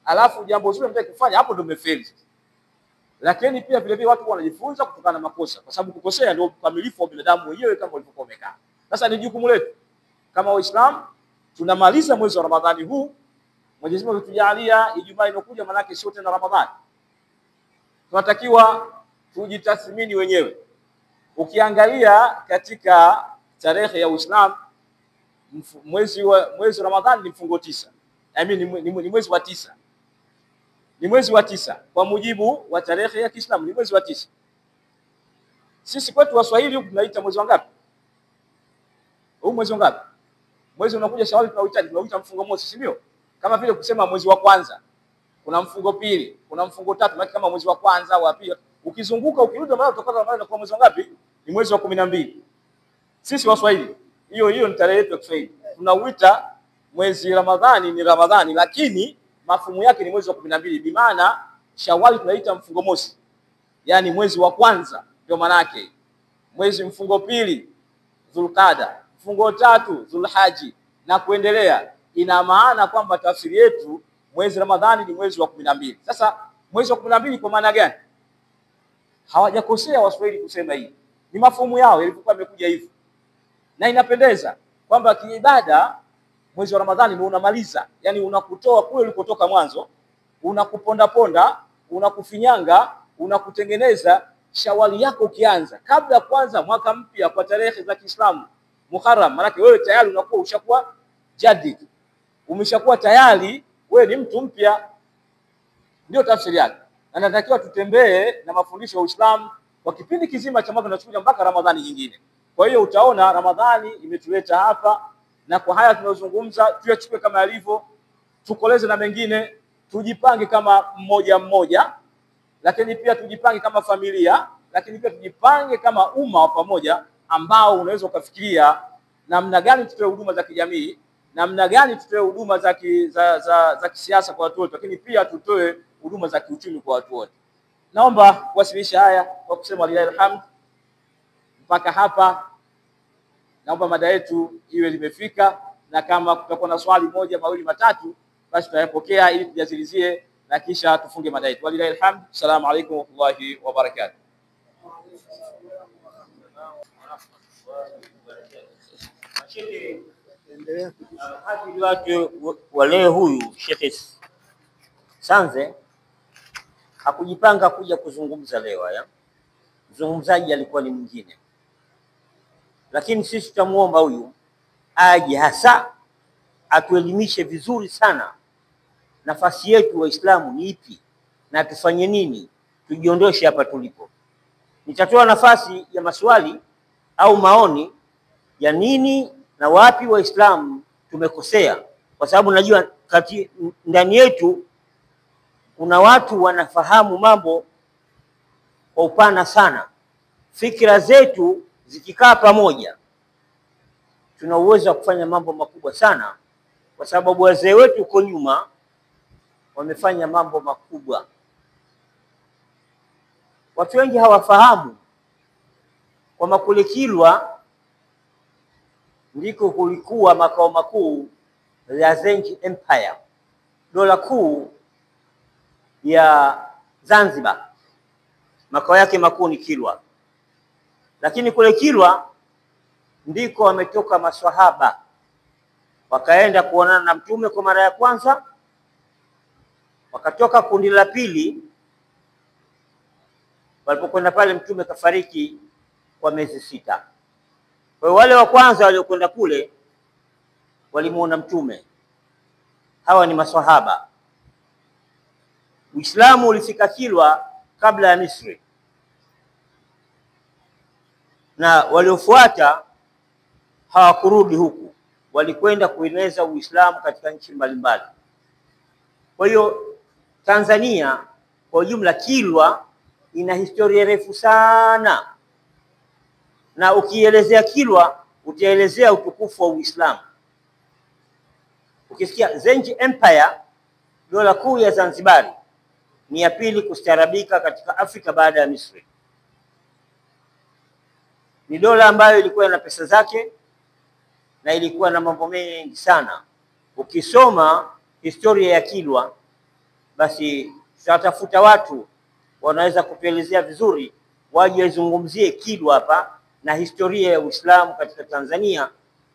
alafu jambo zuri mtaki kufanya, hapo ndio umefeli. Lakini pia vile vile watu wanajifunza kutokana na makosa, kwa sababu kukosea ndio ukamilifu wa binadamu wenyewe kama ulivyokuwa umekaa. Sasa ni jukumu letu kama Waislamu. Tunamaliza mwezi wa Ramadhani huu. Mwenyezi Mungu tujalia Ijumaa inokuja, manake sio tena Ramadhani. Tunatakiwa tujitathmini wenyewe. Ukiangalia katika tarehe ya Uislamu, mwezi wa Ramadhani ni mfungo 9. Ni mwezi wa 9. Ni mwezi wa 9 kwa mujibu wa tarehe ya Kiislamu, ni mwezi wa 9. Sisi kwetu Waswahili tunaita mwezi wa ngapi? Huu mwezi wa ngapi? Mwezi unakuja Shawwal tunauita mfungo mosi, si ndio? Kama vile kusema mwezi wa kwanza, kuna mfungo pili, kuna mfungo tatu, maana kama mwezi wa kwanza, wa pili. Ukizunguka ukirudi mara utapata mara kwa mwezi wa ngapi? Ni mwezi wa 12. Sisi Waswahili hiyo ni tarehe yetu ya Kiswahili. Tunauita mwezi Ramadhani ni Ramadhani, lakini mafumu yake ni mwezi wa 12. Bi maana Shawwal tunaita mfungo mosi, yani mwezi wa kwanza, ndio maana yake. Mwezi mfungo pili Dhulqaada, mfungo tatu Dhulhaji na kuendelea. Ina maana kwamba tafsiri yetu mwezi Ramadhani ni mwezi wa 12. Sasa mwezi wa 12 kwa maana gani? Hawajakosea Waswahili kusema hivi. Ni mafumu yao yalikuwa yamekuja hivi. Na inapendeza kwamba kiibada mwezi wa Ramadhani ndio unamaliza, yani unakutoa kule ulikotoka mwanzo, unakuponda ponda, unakufinyanga, unakutengeneza. Shawali yako ukianza kabla ya kwanza mwaka mpya kwa tarehe za Kiislamu Muharram, maana wewe tayari unakuwa ushakuwa jadid, umeshakuwa tayari wewe ni mtu mpya. Ndio tafsiri yake. Na natakiwa tutembee na mafundisho ya Uislamu kwa kipindi kizima cha mwaka tunachokuja mpaka Ramadhani nyingine. Kwa hiyo utaona Ramadhani imetuleta hapa, na kwa haya tunazungumza tuyachukue kama yalivyo, tukoleze na mengine, tujipange kama mmoja mmoja, lakini pia tujipange kama familia, lakini pia tujipange kama umma wa pamoja, ambao unaweza ukafikiria namna gani tutoe huduma za kijamii, namna gani tutoe huduma za kisiasa kwa watu wote, lakini pia tutoe huduma za kiuchumi kwa watu wote. Naomba kuwasilisha haya kwa kusema lillahi alhamd. Mpaka hapa naomba mada yetu iwe limefika, na kama kutakuwa na swali moja mawili matatu basi tutayapokea ili tujazilizie na kisha tufunge mada yetu. Walillahi alhamd. Assalamu alaykum wa rahmatullahi wa barakatuh. Hadi watu wa leo, huyu Sheikh Sanze hakujipanga kuja kuzungumza leo. Haya, mzungumzaji alikuwa ni mwingine, lakini sisi tutamuomba huyu aje hasa atuelimishe vizuri sana nafasi yetu Waislamu ni ipi na tufanye nini tujiondoshe hapa tulipo. Nitatoa nafasi ya maswali au maoni ya nini na wapi Waislamu tumekosea, kwa sababu najua ndani yetu kuna watu wanafahamu mambo kwa upana sana. Fikra zetu zikikaa pamoja tuna uwezo wa kufanya mambo makubwa sana, kwa sababu wazee wetu huko nyuma wamefanya mambo makubwa. Watu wengi hawafahamu kwamba kule Kilwa ndiko kulikuwa makao makuu ya Zenji Empire, dola kuu ya Zanzibar. Makao yake makuu ni Kilwa, lakini kule Kilwa ndiko wametoka maswahaba wakaenda kuonana na Mtume kwa mara ya kwanza, wakatoka kundi la pili. Walipokwenda pale Mtume kafariki kwa miezi 6. Kwa hiyo wale wa kwanza waliokwenda kule walimuona Mtume, hawa ni maswahaba. Uislamu ulifika Kilwa kabla ya Misri, na waliofuata hawakurudi huku, walikwenda kueneza Uislamu katika nchi mbalimbali. Kwa hiyo Tanzania kwa ujumla, Kilwa ina historia refu sana, na ukielezea Kilwa utaelezea utukufu wa Uislamu. Ukisikia Zenji Empire, dola kuu ya Zanzibari, ni ya pili kustaarabika katika Afrika baada ya Misri. Ni dola ambayo ilikuwa na pesa zake na ilikuwa na mambo mengi sana. Ukisoma historia ya Kilwa, basi tutatafuta watu wanaweza kutuelezea vizuri, waje wazungumzie Kilwa hapa na historia ya Uislamu katika Tanzania,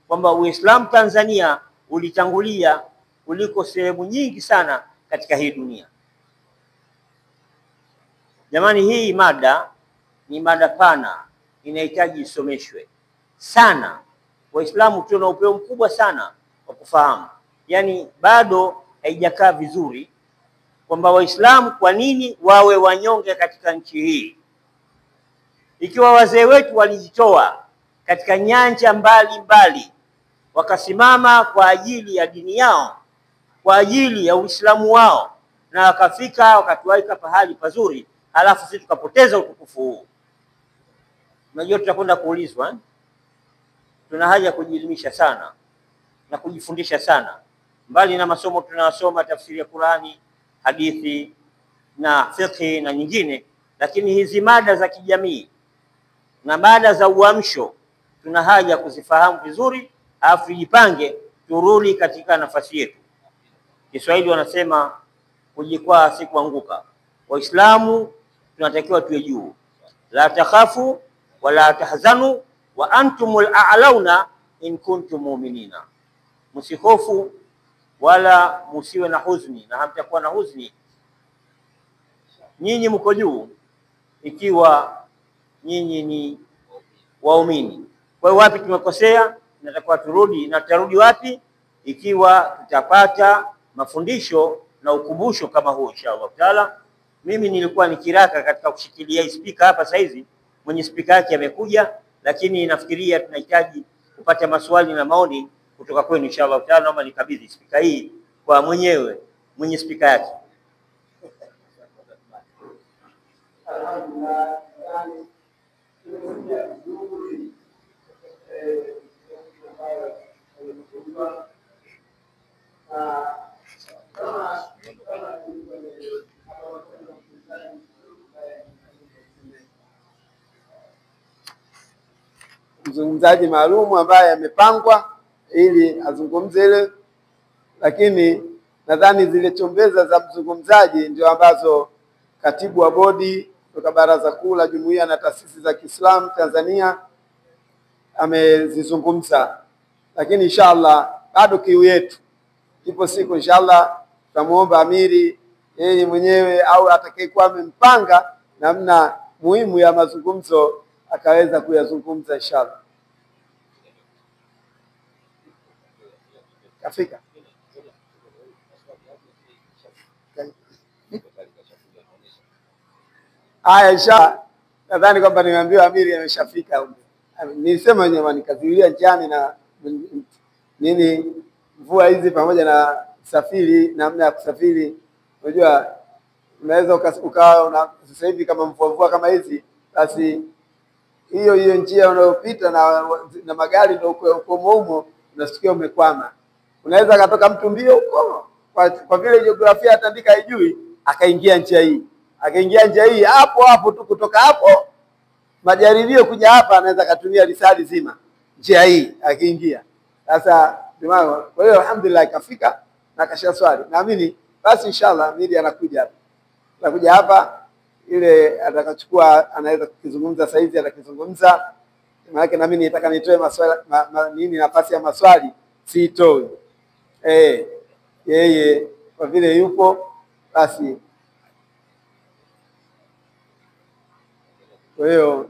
kwamba Uislamu Tanzania ulitangulia kuliko sehemu nyingi sana katika hii dunia. Jamani, hii mada ni mada pana, inahitaji isomeshwe sana. Waislamu tuna upeo mkubwa sana wa kufahamu, yani bado haijakaa vizuri kwamba Waislamu kwa nini wawe wanyonge katika nchi hii, ikiwa wazee wetu walijitoa katika nyanja mbalimbali wakasimama kwa ajili ya dini yao, kwa ajili ya Uislamu wao, na wakafika wakatuweka pahali pazuri, halafu sisi tukapoteza utukufu huu. Unajua tutakwenda kuulizwa tuna haja kujielimisha sana na kujifundisha sana, mbali na masomo tunayosoma tafsiri ya Qur'ani, hadithi na fiqh na nyingine, lakini hizi mada za kijamii na mada za uamsho tuna haja kuzifahamu vizuri, alafu jipange turudi katika nafasi yetu. Kiswahili wanasema kujikwaa si kuanguka. Waislamu tunatakiwa tuwe juu, la takhafu wala tahzanu wa antumul a'launa in kuntum mu'minina, msihofu wala musiwe na huzuni, na hamtakuwa na huzuni, nyinyi mko juu ikiwa nyinyi ni waumini. Kwa hiyo wapi tumekosea, tunatakiwa turudi, na tutarudi wapi? Ikiwa tutapata mafundisho na ukumbusho kama huo inshallah taala. Mimi nilikuwa nikiraka katika kushikilia hii speaker hapa saizi, mwenye speaker yake amekuja, lakini nafikiria tunahitaji kupata maswali na maoni kutoka kwenu inshallah taala. Naomba nikabidhi speaker hii kwa mwenyewe mwenye speaker yake. Mzungumzaji maalum ambaye amepangwa ili azungumze ile, lakini nadhani zile chombeza za mzungumzaji ndio ambazo katibu wa bodi kutoka Baraza Kuu la Jumuiya na Taasisi za Kiislamu Tanzania amezizungumza, lakini inshallah bado kiu yetu ipo siku inshallah tutamuomba amiri yeye mwenyewe au atakayekuwa amempanga namna muhimu ya mazungumzo akaweza kuyazungumza inshallah. Kafika haya inshallah. Nadhani kwamba nimeambiwa amiri ameshafika. Nilisema jamani, kazilia njiani na nini mvua hizi pamoja na safiri, namna ya kusafiri. Unajua unaweza ukawa sasa hivi kama mvua kama hizi, basi hiyo njia unayopita na magari ndio uko humo, unasikia umekwama. Unaweza katoka mtu mbio huko kwa vile jiografia atandika haijui, akaingia njia hii hapo tu, kutoka hapo majaribio kuja hapa anaweza katumia risali zima njia hii akiingia. Sasa kwa hiyo alhamdulillah kafika na kasha swali. Naamini basi inshallah midi anakuja hapa ile atakachukua anaweza kukizungumza sasa hivi atakizungumza. Maana yake nami nitaka nitoe maswali nafasi ya maswali siitoi. Yeye kwa vile yupo basi. Kwa hiyo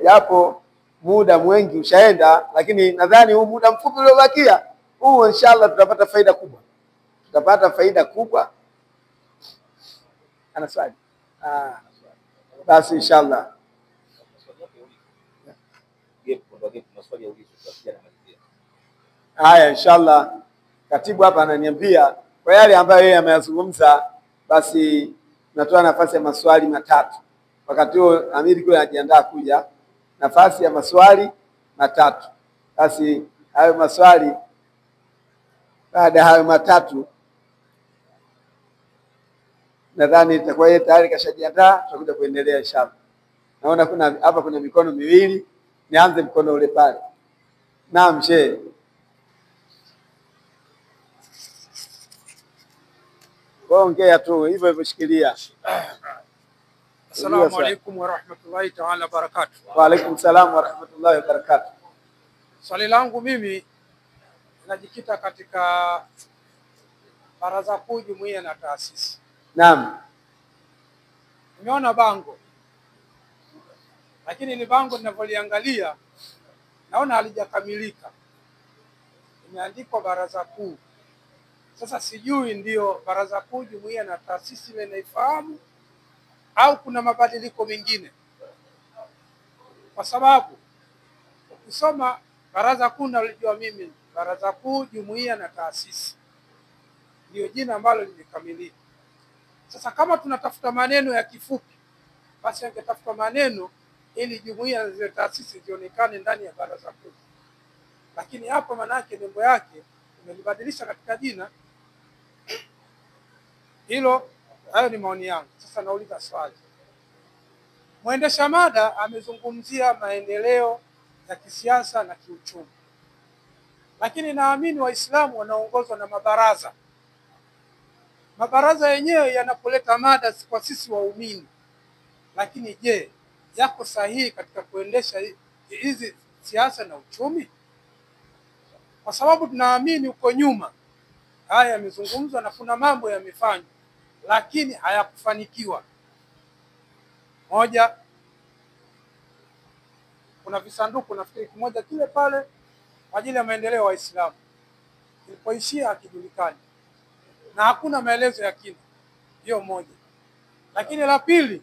japo muda mwingi ushaenda, lakini nadhani huu muda mfupi uliobakia huu inshallah tutapata faida kubwa. Ana swali? Basi inshallah. Haya inshallah, katibu hapa ananiambia kwa yale ambayo yeye ameyazungumza, basi natoa nafasi ya maswali matatu. Wakati huo amiri kule anajiandaa kuja, nafasi ya maswali matatu. Basi hayo maswali, baada ya hayo matatu nadhani itakuwa yeye tayari kashajiandaa, tutakuja kuendelea inshallah. Naona hapa kuna mikono miwili, nianze mkono ule pale. Naam shehe. Ongea tu hivyo shikilia. Assalamu alaikum wa rahmatullahi ta'ala barakatuh. Wa alaikum salam wa rahmatullahi wa barakatuh. Swali langu mimi najikita katika Baraza Kuu Jumuiya na Taasisi. Naam. Nimeona bango, lakini ni bango ninavyoliangalia naona halijakamilika. Imeandikwa Baraza Kuu. Sasa sijui ndio Baraza Kuu Jumuiya na Taasisi ile naifahamu au kuna mabadiliko mengine, kwa sababu ukisoma Baraza Kuu nalijua mimi Baraza Kuu Jumuiya na Taasisi ndio jina ambalo limekamilika. Sasa kama tunatafuta maneno ya kifupi, basi angetafuta maneno ili jumuiya na zile taasisi zionekane ndani ya baraza kuu. Lakini hapa manake nembo yake imelibadilisha katika jina hilo. Hayo ni maoni yangu. Sasa nauliza swali, mwendesha mada amezungumzia maendeleo ya kisiasa na kiuchumi, lakini naamini Waislamu wanaongozwa na mabaraza. Mabaraza yenyewe yanapoleta mada kwa sisi waumini, lakini je, yako sahihi katika kuendesha hizi siasa na uchumi? Kwa sababu tunaamini huko nyuma haya yamezungumzwa na kuna mambo yamefanywa, lakini hayakufanikiwa. Moja, kuna visanduku nafikiri kimoja kile pale kwa ajili ya maendeleo ya Waislamu, ilipoishia hakijulikani na hakuna maelezo ya kina. Hiyo moja. Lakini la pili,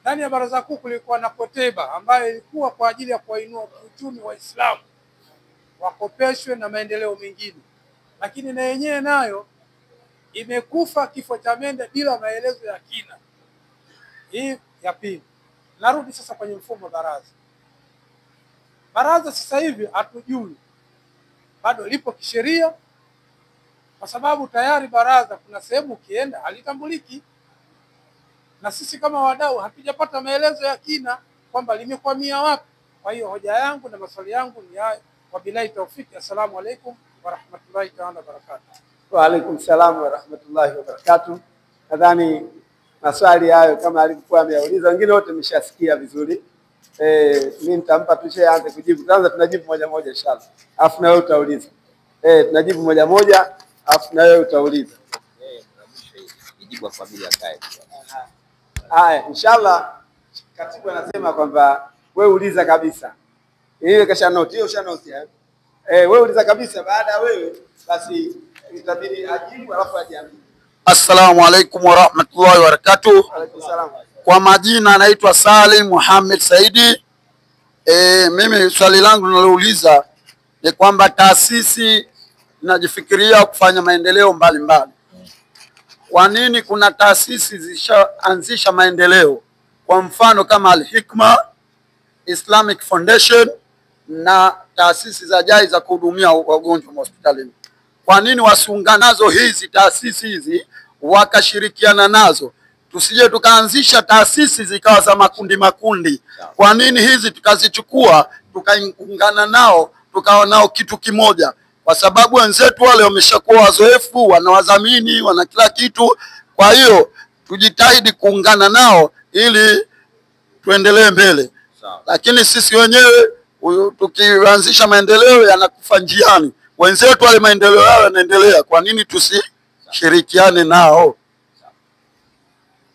ndani ya baraza kuu kulikuwa na koteba ambayo ilikuwa kwa ajili ya kuwainua kiuchumi Waislamu wakopeshwe na maendeleo mengine, lakini na yenyewe nayo imekufa kifo cha mende bila maelezo ya kina. Hii ya pili. Narudi sasa kwenye mfumo wa baraza. Baraza sasa hivi hatujui bado lipo kisheria, kwa sababu tayari baraza kuna sehemu ukienda halitambuliki, na sisi kama wadau hatujapata maelezo ya kina kwamba limekwamia wapi. Kwa hiyo hoja yangu na maswali yangu ni haya. Wabillahi taufiki. Assalamu alaikum wa rahmatullahi ta'ala wa barakatuh. Wa alaikum salam wa rahmatullahi wa barakatuh. Nadhani maswali hayo kama alikuwa ameyauliza wengine wote mmeshasikia vizuri. Mimi nitampa tu shehe aanze kujibu. Kwanza tunajibu moja moja inshallah. Alafu na wewe utauliza. Tunajibu moja moja alafu na wewe utauliza. Jibu kwa familia kae. Haya, inshallah katibu anasema kwamba wewe uliza kabisa. Ile kasha note, hiyo usha note. Wewe uliza kabisa, baada ya wewe basi itabidi ajibu alafu ajiamini. Assalamu alaikum wa rahmatullahi wa barakatuh. Alaikum salaam. Kwa majina naitwa Salim Muhammad Saidi. Mimi swali langu nalouliza ni kwamba taasisi zinajifikiria kufanya maendeleo mbalimbali. Kwa nini kuna taasisi zishaanzisha maendeleo? Kwa mfano kama Al-Hikma, Islamic Foundation na taasisi za JAI za kuhudumia wagonjwa hospitalini. Kwa nini wasiungana nazo hizi taasisi hizi wakashirikiana nazo? Tusije tukaanzisha taasisi zikawa za makundi makundi. Kwa nini hizi tukazichukua tukaungana nao tukawa nao kitu kimoja? Kwa sababu wenzetu wale wameshakuwa wazoefu, wanawadhamini, wana kila kitu. Kwa hiyo tujitahidi kuungana nao ili tuendelee mbele. Lakini sisi wenyewe tukianzisha maendeleo yanakufa njiani. Wenzetu wale maendeleo yao yanaendelea, kwa nini tusishirikiane nao?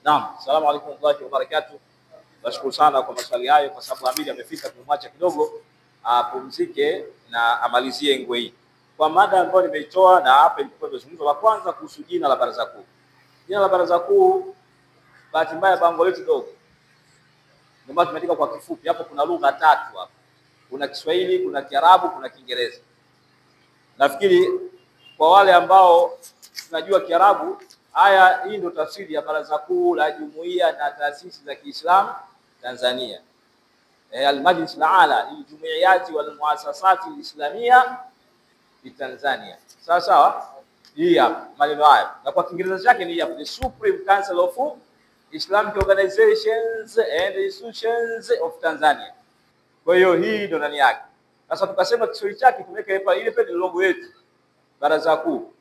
Naam, asalamu alaykum wa rahmatullahi wa barakatuh. Nashukuru sana kwa maswali hayo, kwa sababu Amiri amefika, tumemwacha kidogo apumzike na amalizie ngwe hii. Kwa mada ambayo nimeitoa na hapa ilikuwa imezungumzwa, la kwanza kuhusu jina la baraza kuu. Jina la baraza kuu, bahati mbaya bango letu dogo, ndio tumeandika kwa kifupi. Hapo kuna lugha tatu hapo. Kuna Kiswahili, kuna Kiarabu, kuna Kiingereza. Nafikiri kwa wale ambao tunajua Kiarabu, hii ndio tafsiri ya baraza kuu la jumuiya na taasisi za Kiislamu Tanzania. Al-Majlis al-Ala al-Jumuiyati wal Muassasati al-Islamia fi Tanzania. Sawa sawa? Hii hapa maneno haya. Na kwa Kiingereza chake ni hapa, the Supreme Council of Islamic Organizations and Institutions of Tanzania. Kwa hiyo hii ndio ndani yake. Sasa tukasema Kiswahili chake tumeweka hapa, ile pale logo yetu baraza kuu.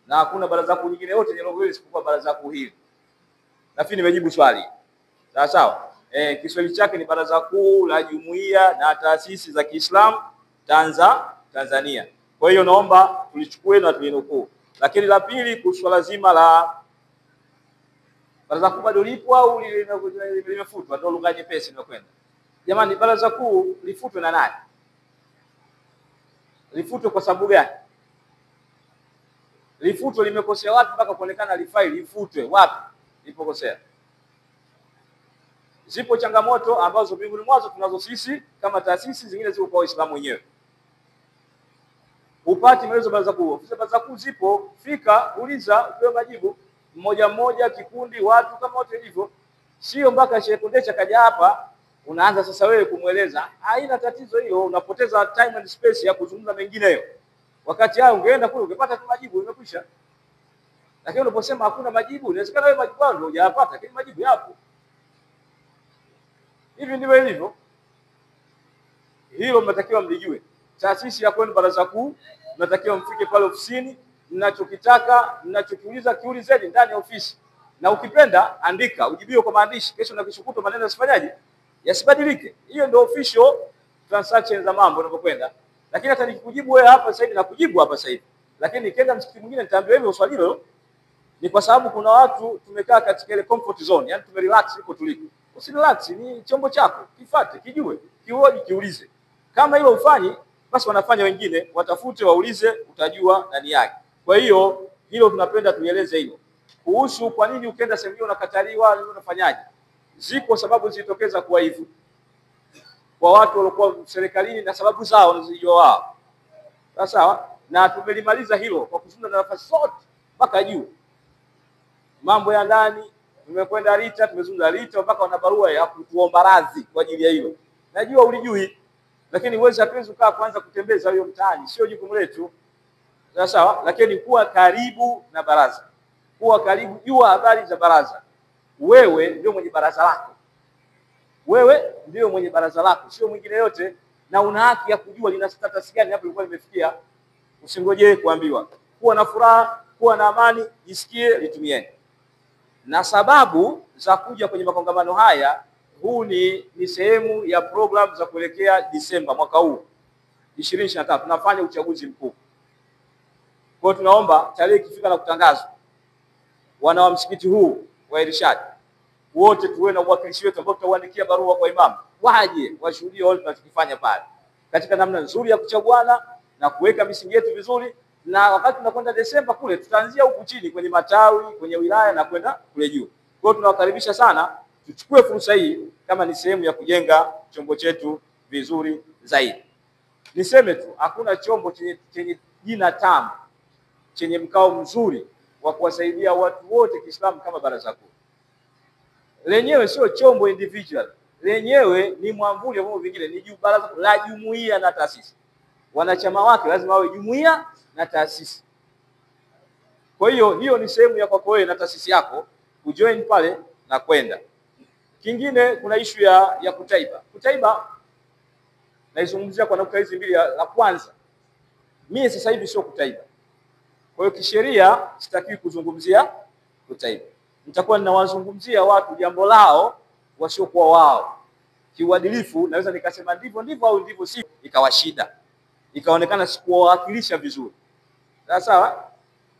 Na hakuna baraza kuu nyingine yote yenye logo hili isipokuwa baraza kuu hili. Nafikiri nimejibu swali. Sawa sawa? Kiswahili chake ni baraza kuu la jumuiya na taasisi za Kiislamu Tanzania. Kwa hiyo naomba tulichukue na tulinukuu. Lakini la pili, kuhusu swala zima la baraza kuu bado lipo au limefutwa, ndio lugha nyepesi inakwenda. Jamani, baraza kuu lifutwe na nani? Lifutwe kwa sababu gani? Lifutwe limekosea wapi mpaka kuonekana lifai lifutwe? Wapi lipokosea? Zipo changamoto ambazo miongoni mwazo tunazo sisi kama taasisi, zingine ziko kwa Waislamu wenyewe. Upati maelezo baraza kuu. Baraza kuu zipo, fika, uliza, upewe majibu. Mmoja mmoja, kikundi, watu kama wote hivyo. Sio mpaka Sheikh Kundecha kaja hapa Unaanza sasa wewe kumweleza, haina tatizo hiyo, unapoteza time and space ya kuzungumza mengineyo. Wakati hao ungeenda kule ungepata tu majibu, imekwisha. Lakini unaposema hakuna majibu, inawezekana wewe majibu yako hujayapata, lakini majibu yapo. Hivi ndivyo ilivyo. Hilo mnatakiwa mlijue. Taasisi ya kwenu Baraza Kuu, mnatakiwa mfike pale ofisini, mnachokitaka, mnachokiuliza kiulizeni ndani ya ofisi. Na ukipenda andika, ujibiwe kwa maandishi, kesho na kishukuto maneno yasifanyaje? Yasibadilike. Hiyo ndio official transaction za mambo yanapokwenda. Lakini hata nikikujibu wewe hapa sasa hivi na kujibu hapa sasa hivi, lakini nikienda msikiti mwingine nitaambiwa hivyo swali hilo, ni kwa sababu kuna watu tumekaa katika ile comfort zone, yani tumerelax iko tuliko. Usirelax, ni chombo chako, kifuate, kijue, kihoji, kiulize. Kama hilo ufanyi, basi wanafanya wengine, watafute, waulize, utajua ndani yake. Kwa hiyo hilo tunapenda tueleze hilo. Kuhusu kwa nini ukienda sehemu hiyo unakataliwa, unafanyaje? Ziko sababu zilitokeza kwa hivyo. Kwa watu walikuwa serikalini na sababu zao wanazijua wao. Sawa? Na tumelimaliza hilo kwa kuzungumza na nafasi zote mpaka juu. Mambo ya ndani tumekwenda Rita, tumezungumza Rita mpaka wana barua ya kutuomba radhi kwa ajili ya hilo. Najua ulijui, lakini uweze hatuwezi kukaa kwanza kutembeza hiyo mtaani, sio jukumu letu. Sawa? Lakini kuwa karibu na baraza. Kuwa karibu, jua habari za baraza. Wewe ndio mwenye baraza lako. Wewe ndio mwenye baraza lako, sio mwingine yote, na una haki ya kujua lina status gani hapo ilikuwa limefikia. Usingojee kuambiwa. Kuwa na furaha, kuwa na amani, jisikie, litumieni. Na sababu za kuja kwenye makongamano haya, huu ni sehemu ya program za kuelekea Disemba mwaka huu 2023 tunafanya uchaguzi mkuu. Kwa hiyo tunaomba tarehe ikifika na kutangazwa, wana wa msikiti huu wa Irshad wote tuwe na uwakilishi wetu ambao tutawaandikia barua kwa imamu, waje washuhudie wale tunachokifanya pale katika namna nzuri ya kuchaguana na kuweka misingi yetu vizuri. Na wakati tunakwenda Desemba kule, tutaanzia huku chini kwenye matawi, kwenye wilaya na kwenda kule juu. Kwa hiyo tunawakaribisha sana, tuchukue fursa hii kama ni sehemu ya kujenga chombo chetu vizuri zaidi. Niseme tu, hakuna chombo chenye jina tamu, chenye mkao mzuri wa kuwasaidia watu wote Kiislamu kama Baraza Kuu. Lenyewe sio chombo individual, lenyewe ni mwamvuli wa mambo vingine, ni baraza la jumuiya na taasisi. Wanachama wake lazima wawe jumuiya na taasisi. Kwa hiyo ni sehemu ya kwako wewe na taasisi yako kujoin pale na kwenda. Kingine kuna issue ya kutaiba. Kutaiba naizungumzia kwa nukta hizi mbili. La kwanza, mimi sasa hivi sio kutaiba. Kwa hiyo kisheria sitaki kuzungumzia kutaiba. Nitakuwa ninawazungumzia watu jambo lao wasiokuwa wao. Kiuadilifu naweza nikasema ndivyo au ndivyo si, ikawa shida. Ikaonekana sikuwawakilisha vizuri. Sawa?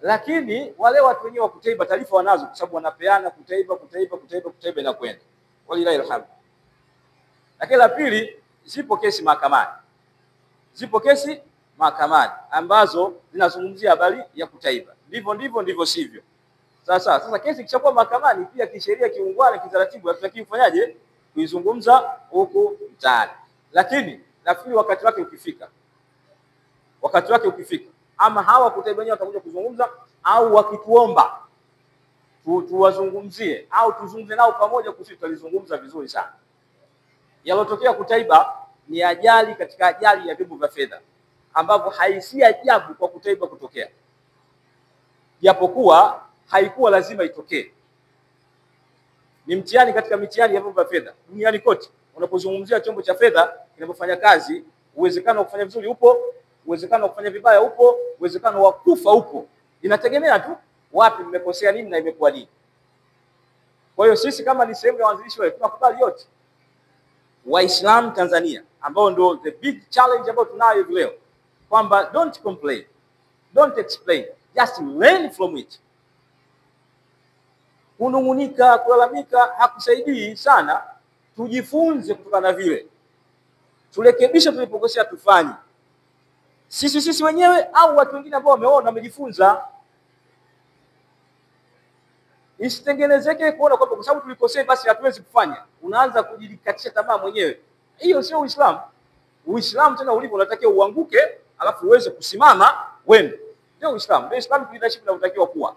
Lakini wale watu wenyewe wa kutaiba taarifa wanazo kwa sababu wanapeana kutaiba na kwenda. Walilahi alhamd. Lakini la pili, zipo kesi mahakamani. Zipo kesi mahakamani ambazo zinazungumzia habari ya kutaiba. Ndivyo sivyo. Sasa kesi ikishakuwa mahakamani, pia kisheria, kiungwana, kitaratibu hatutaki kufanyaje? Kuizungumza huko mtaani. Lakini nafikiri wakati wake ukifika, ama hawa kutaiba wenyewe watakuja kuzungumza, au wakituomba tuwazungumzie au tuzungumze nao pamoja, tutalizungumza vizuri sana. Yalotokea kutaiba ni ajali katika ajali ya vyombo vya fedha, ambapo haisi ajabu kwa kutaiba kutokea, japokuwa haikuwa lazima itokee. Ni mtihani katika mitihani ya vyombo vya fedha duniani kote. Unapozungumzia chombo cha fedha kinapofanya kazi, uwezekano wa kufanya vizuri upo, uwezekano wa kufanya vibaya upo, uwezekano wa kufa upo. Inategemea tu wapi mmekosea nini na imekuwa nini. Kwa hiyo sisi kama ni sehemu ya waanzilishi wale tunakubali yote. Waislamu Tanzania ambao ndio the big challenge ambayo tunayo hivi leo, kwamba don't complain, don't explain, just learn from it. Kunungunika, kulalamika hakusaidii sana. Tujifunze kutokana na vile, turekebishe tulipokosea, tufanye sisi wenyewe au watu wengine ambao wameona wamejifunza. Isitengenezeke kuona kwamba kwa sababu tulikosea basi hatuwezi kufanya, unaanza kujikatisha tamaa mwenyewe. Hiyo sio Uislamu. Uislamu tena ulivyo unatakiwa uanguke alafu uweze kusimama wewe. Ndio Uislamu. Ndio Uislamu leadership unatakiwa kuwa.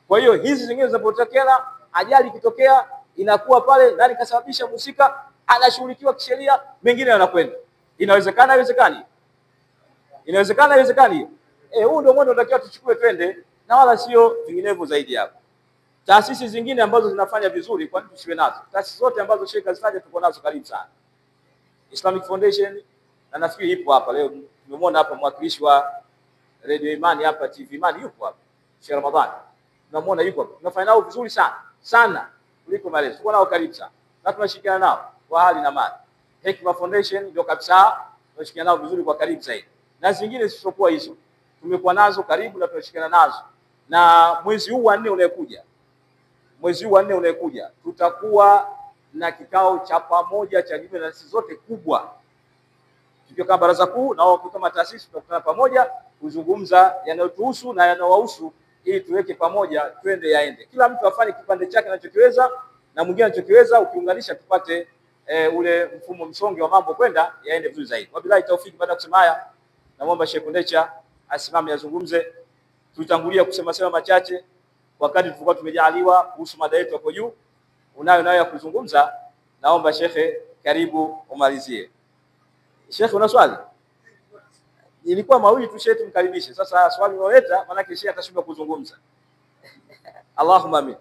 Kwa hiyo hizi zingine zinapotokea, ajali ikitokea, inakuwa pale ndani kasababisha mhusika, anashughulikiwa kisheria, mengine yanakwenda. Inawezekana, haiwezekani? Inawezekana, haiwezekani? Huu ndio mwendo tunatakiwa tuchukue twende, na wala sio vinginevyo zaidi hapo. Taasisi zingine ambazo zinafanya vizuri, kwa nini tusiwe nazo? Taasisi zote ambazo Sheikh azitaja tuko nazo karibu sana. Islamic Foundation, na nafikiri ipo hapa leo, tumemwona hapa mwakilishi wa Radio Imani hapa, TV Imani yupo hapa, Sheikh Ramadhani tunamwona yupo hapa. Tunafanya nao vizuri sana kuliko maelezo, tuko nao karibu sana na tunashirikiana nao kwa hali na mali. Hekima Foundation ndio kabisa tunashirikiana nao vizuri kwa karibu zaidi, na zingine zisizokuwa hizo tumekuwa nazo karibu na tunashirikiana nazo. Na mwezi huu wa 4 unayekuja, tutakuwa na kikao cha pamoja cha jumuiya na sisi zote kubwa, tukiwa kama baraza kuu na wao kama taasisi, tutakutana pamoja kuzungumza yanayotuhusu na yanayowahusu, ili tuweke pamoja twende yaende, kila mtu afanye kipande chake anachokiweza na mwingine anachokiweza, ukiunganisha tupate ule mfumo msonge wa mambo kwenda yaende vizuri zaidi. Wabillahi taufiki. Baada ya kusema haya, naomba Sheikh Kundecha asimame azungumze. Tutangulia kusema machache wakati tulikuwa tumejaliwa kuhusu mada yetu hapo juu. Unayo nayo ya kuzungumza, naomba Sheikh, karibu umalizie. Sheikh, una swali? Ilikuwa mawili tu Sheikh, tumkaribishe. Sasa swali unaleta, maana Sheikh atashindwa kuzungumza. Allahumma amin.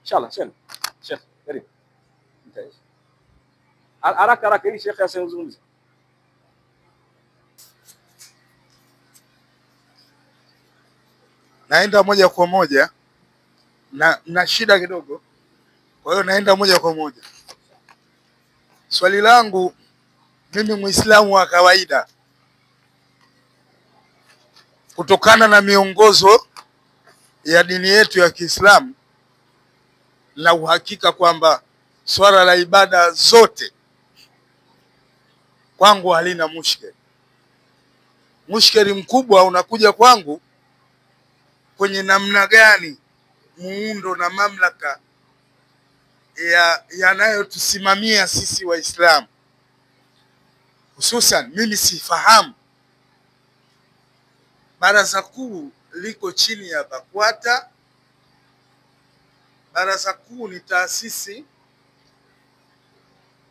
Inshallah, Sheikh, karibu. Haraka ili Sheikh asizungumze. Naenda moja kwa moja na shida kidogo, kwa hiyo naenda moja kwa moja. Swali langu, mimi Muislamu wa kawaida, kutokana na miongozo ya dini yetu ya Kiislamu, na uhakika kwamba swala la ibada zote kwangu halina mushkeli. Mushkeli mkubwa unakuja kwangu kwenye namna gani muundo na mamlaka yanayotusimamia sisi Waislamu. Hususan mimi sifahamu baraza kuu liko chini ya BAKWATA. Baraza kuu ni taasisi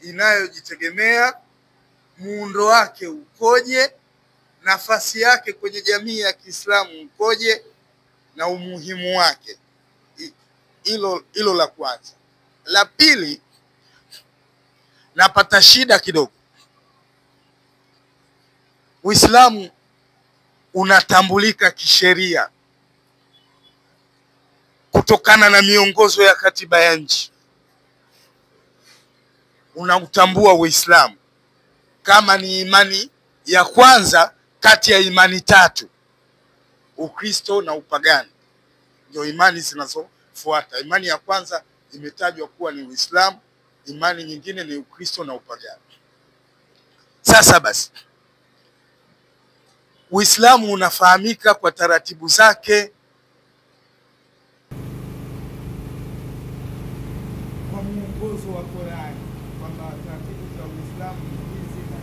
inayojitegemea, muundo wake ukoje, nafasi yake kwenye jamii ya Kiislamu ukoje, na umuhimu wake. Hilo la kwanza. La pili, napata shida kidogo. Uislamu unatambulika kisheria kutokana na miongozo ya katiba ya nchi. Unautambua Uislamu kama ni imani ya kwanza kati ya imani tatu: Ukristo na upagani ndio imani zinazofuata. Imani ya kwanza imetajwa kuwa ni Uislamu, imani nyingine ni Ukristo na upagani. Sasa basi, Uislamu unafahamika kwa taratibu zake, kwa mwongozo wa Qur'ani, kwamba taratibu za Uislamu hizi na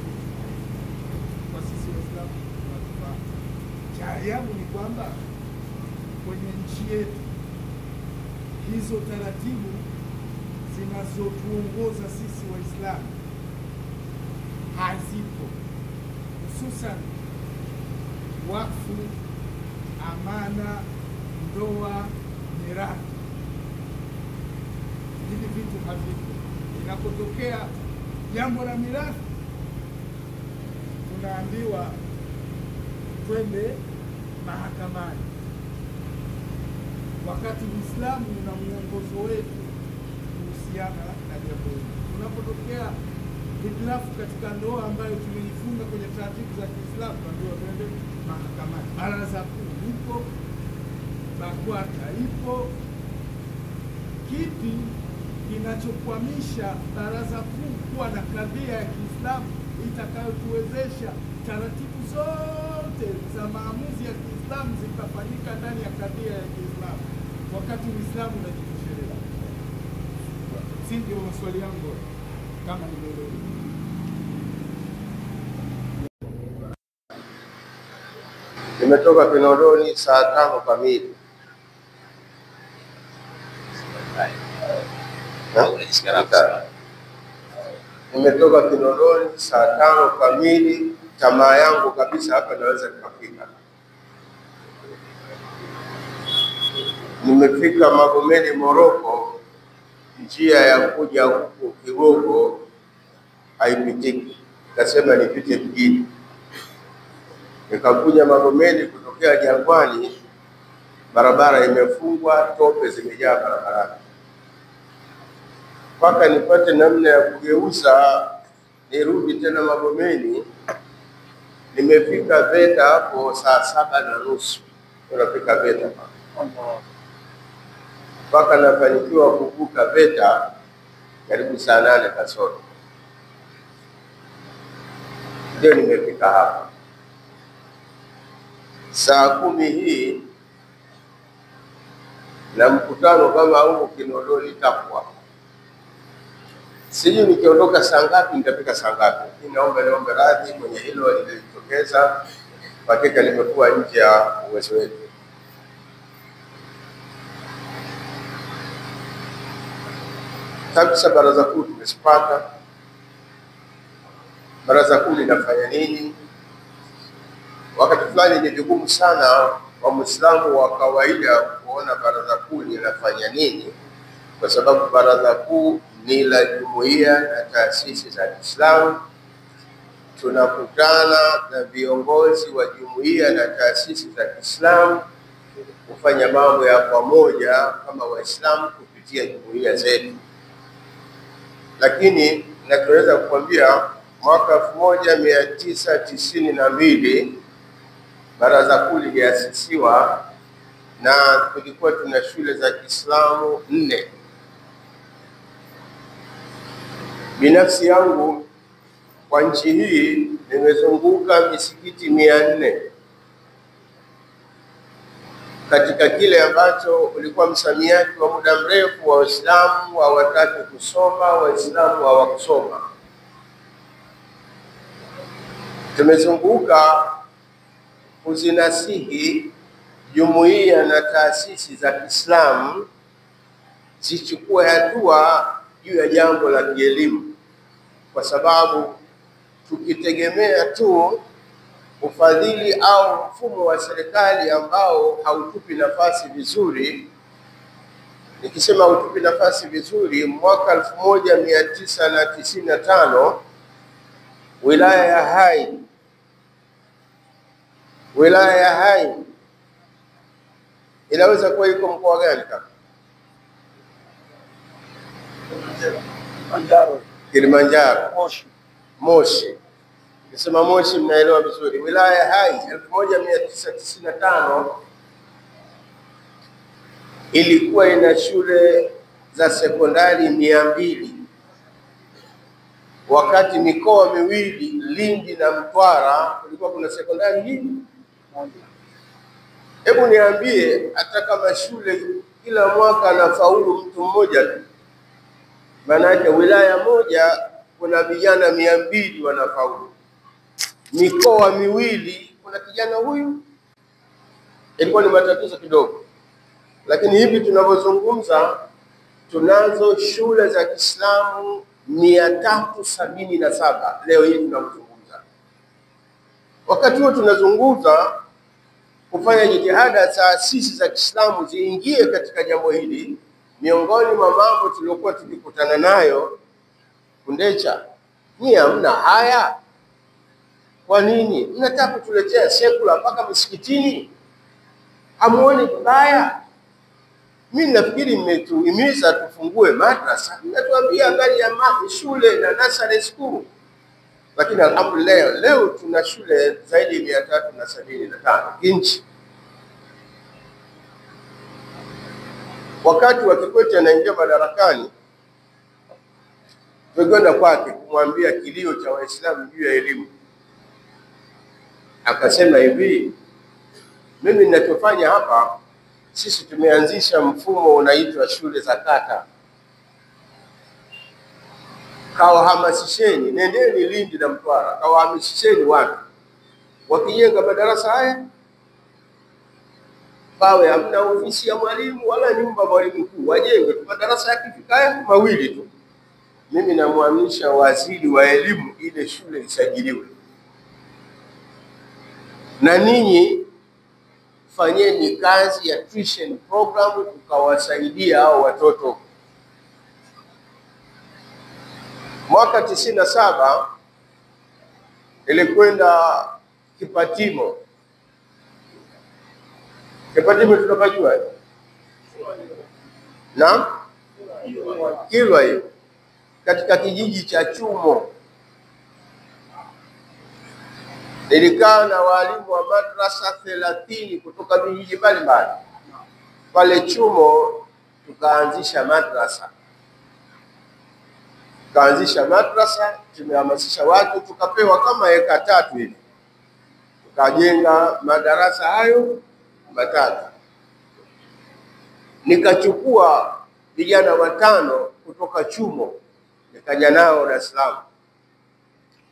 kwa sisi Waislamu tunatufahamu. Cha ajabu ni kwamba kwenye nchi yetu hizo taratibu zinazotuongoza sisi Waislamu hazipo, hususan wakfu, amana, ndoa, mirathi. Hivi vitu havipo. Inapotokea jambo la mirathi, tunaambiwa twende mahakamani, wakati Uislamu una mwongozo wetu kuhusiana na jambo hili. Unapotokea hitilafu katika ndoa ambayo tumeifunga kwenye taratibu za Kiislamu, ndio twende mahakamani. Baraza kuu ipo, BAKWATA ipo. Kipi kinachokwamisha baraza kuu kuwa na kadhia ya Kiislamu itakayotuwezesha taratibu zote za maamuzi ya Kiislamu zitafanyika ndani ya kadhia ya Kiislamu, wakati Uislamu unajitosheleza? Si ndio maswali yangu kama nimeelewa? Nimetoka Kinondoni saa 5 kamili. unajisikia raha sana. Nimetoka Kinondoni saa 5 kamili. Tamaa yangu kabisa hapa naweza nikafika. Nimefika Magomeni Moroko, njia ya kuja huku Kigogo haipitiki. Nikasema nipite mjini. Nikakuja Magomeni kutokea Jangwani, barabara imefungwa, tope zimejaa barabarani. Mpaka nipate namna ya kugeuza nirudi tena Magomeni. Nimefika VETA hapo saa 7:30. Tunafika VETA. Mpaka nafanikiwa kuvuka VETA karibu saa 8 kasoro. Ndio nimefika hapa. Saa 10 hii na mkutano kama huu Kinondoni takwa. Sijui nikiondoka saa ngapi nitafika saa ngapi. Naomba radhi kwenye hilo lililotokeza. Hakika limekuwa nje ya uwezo wetu. Kabisa baraza kuu tumesipata. Baraza kuu linafanya nini? Wakati fulani ni vigumu sana kwa Muislamu wa kawaida kuona baraza kuu linafanya nini, kwa sababu baraza kuu ni la jumuiya na taasisi za Kiislamu. Tunakutana na viongozi wa jumuiya na taasisi za Kiislamu kufanya mambo ya pamoja kama Waislamu kupitia jumuiya zetu. Lakini tunaweza kukwambia mwaka 1992 baraza kuu liliasisiwa na tulikuwa tuna shule za Kiislamu 4. Binafsi yangu kwa nchi hii nimezunguka misikiti 400 katika kile ambacho ulikuwa msamiati wa muda mrefu wa Waislamu hawataki kusoma, Waislamu hawakusoma. Tumezunguka kuzinasihi jumuiya na taasisi za Kiislamu zichukue hatua juu ya jambo la kielimu, kwa sababu tukitegemea tu ufadhili au mfumo wa serikali ambao hautupi nafasi vizuri. Nikisema hautupi nafasi vizuri, mwaka 1995 wilaya ya Hai inaweza kuwa iko mkoa gani kaka? Kilimanjaro. Moshi. Nikisema Moshi mnaelewa vizuri. Wilaya ya Hai 1995 ilikuwa ina shule za sekondari 200, wakati mikoa miwili Lindi na Mtwara kulikuwa kuna sekondari hii moja. Hebu niambie, hata kama shule kila mwaka anafaulu mtu mmoja tu, maana yake wilaya moja kuna vijana 200 wanafaulu. Mikoa miwili kuna kijana huyu. Ilikuwa ni matatizo kidogo. Lakini hivi tunavyozungumza tunazo shule za Kiislamu 377 leo hii tunazungumza. Wakati huo tunazungumza kufanya jitihada taasisi za Kiislamu ziingie katika jambo hili. Miongoni mwa mambo tuliokuwa tukikutana nayo, Kundecha, ni hamna haya. Kwa nini mnataka kutuletea sekula mpaka msikitini? Hamuoni kubaya? Mimi nafikiri mmetuhimiza tufungue madrasa, mnatuambia habari ya shule na nursery school. Lakini alhamdulillah leo tuna shule zaidi ya 375 nchi. Wakati wa Kikwete anaingia madarakani, tulikwenda kwake kumwambia kilio cha Waislamu juu ya elimu. Akasema hivi, mimi ninachofanya hapa, sisi tumeanzisha mfumo unaitwa shule za kata. Kawahamasisheni, nendeni Lindi na Mtwara, kawahamasisheni watu wakijenga madarasa haya pawe hamna ofisi ya mwalimu wala nyumba mwalimu mkuu, wajenge madarasa yakifika 2 tu. mimi namwamrisha waziri wa elimu ile shule isajiliwe, na ninyi fanyeni kazi ya tuition program tukawasaidia hao watoto. Mwaka 97 nilikwenda Kipatimo. Kipatimo tunapajua na Kilwa hiyo, katika kijiji cha Chumo. Nilikaa na walimu wa madrasa 30 kutoka vijiji mbalimbali pale Chumo, tukaanzisha madrasa. Tumehamasisha watu, tukapewa kama eka 3 hivi, tukajenga madarasa hayo matatu. Nikachukua vijana 5 kutoka Chumo, nikaja nao Dar es Salaam,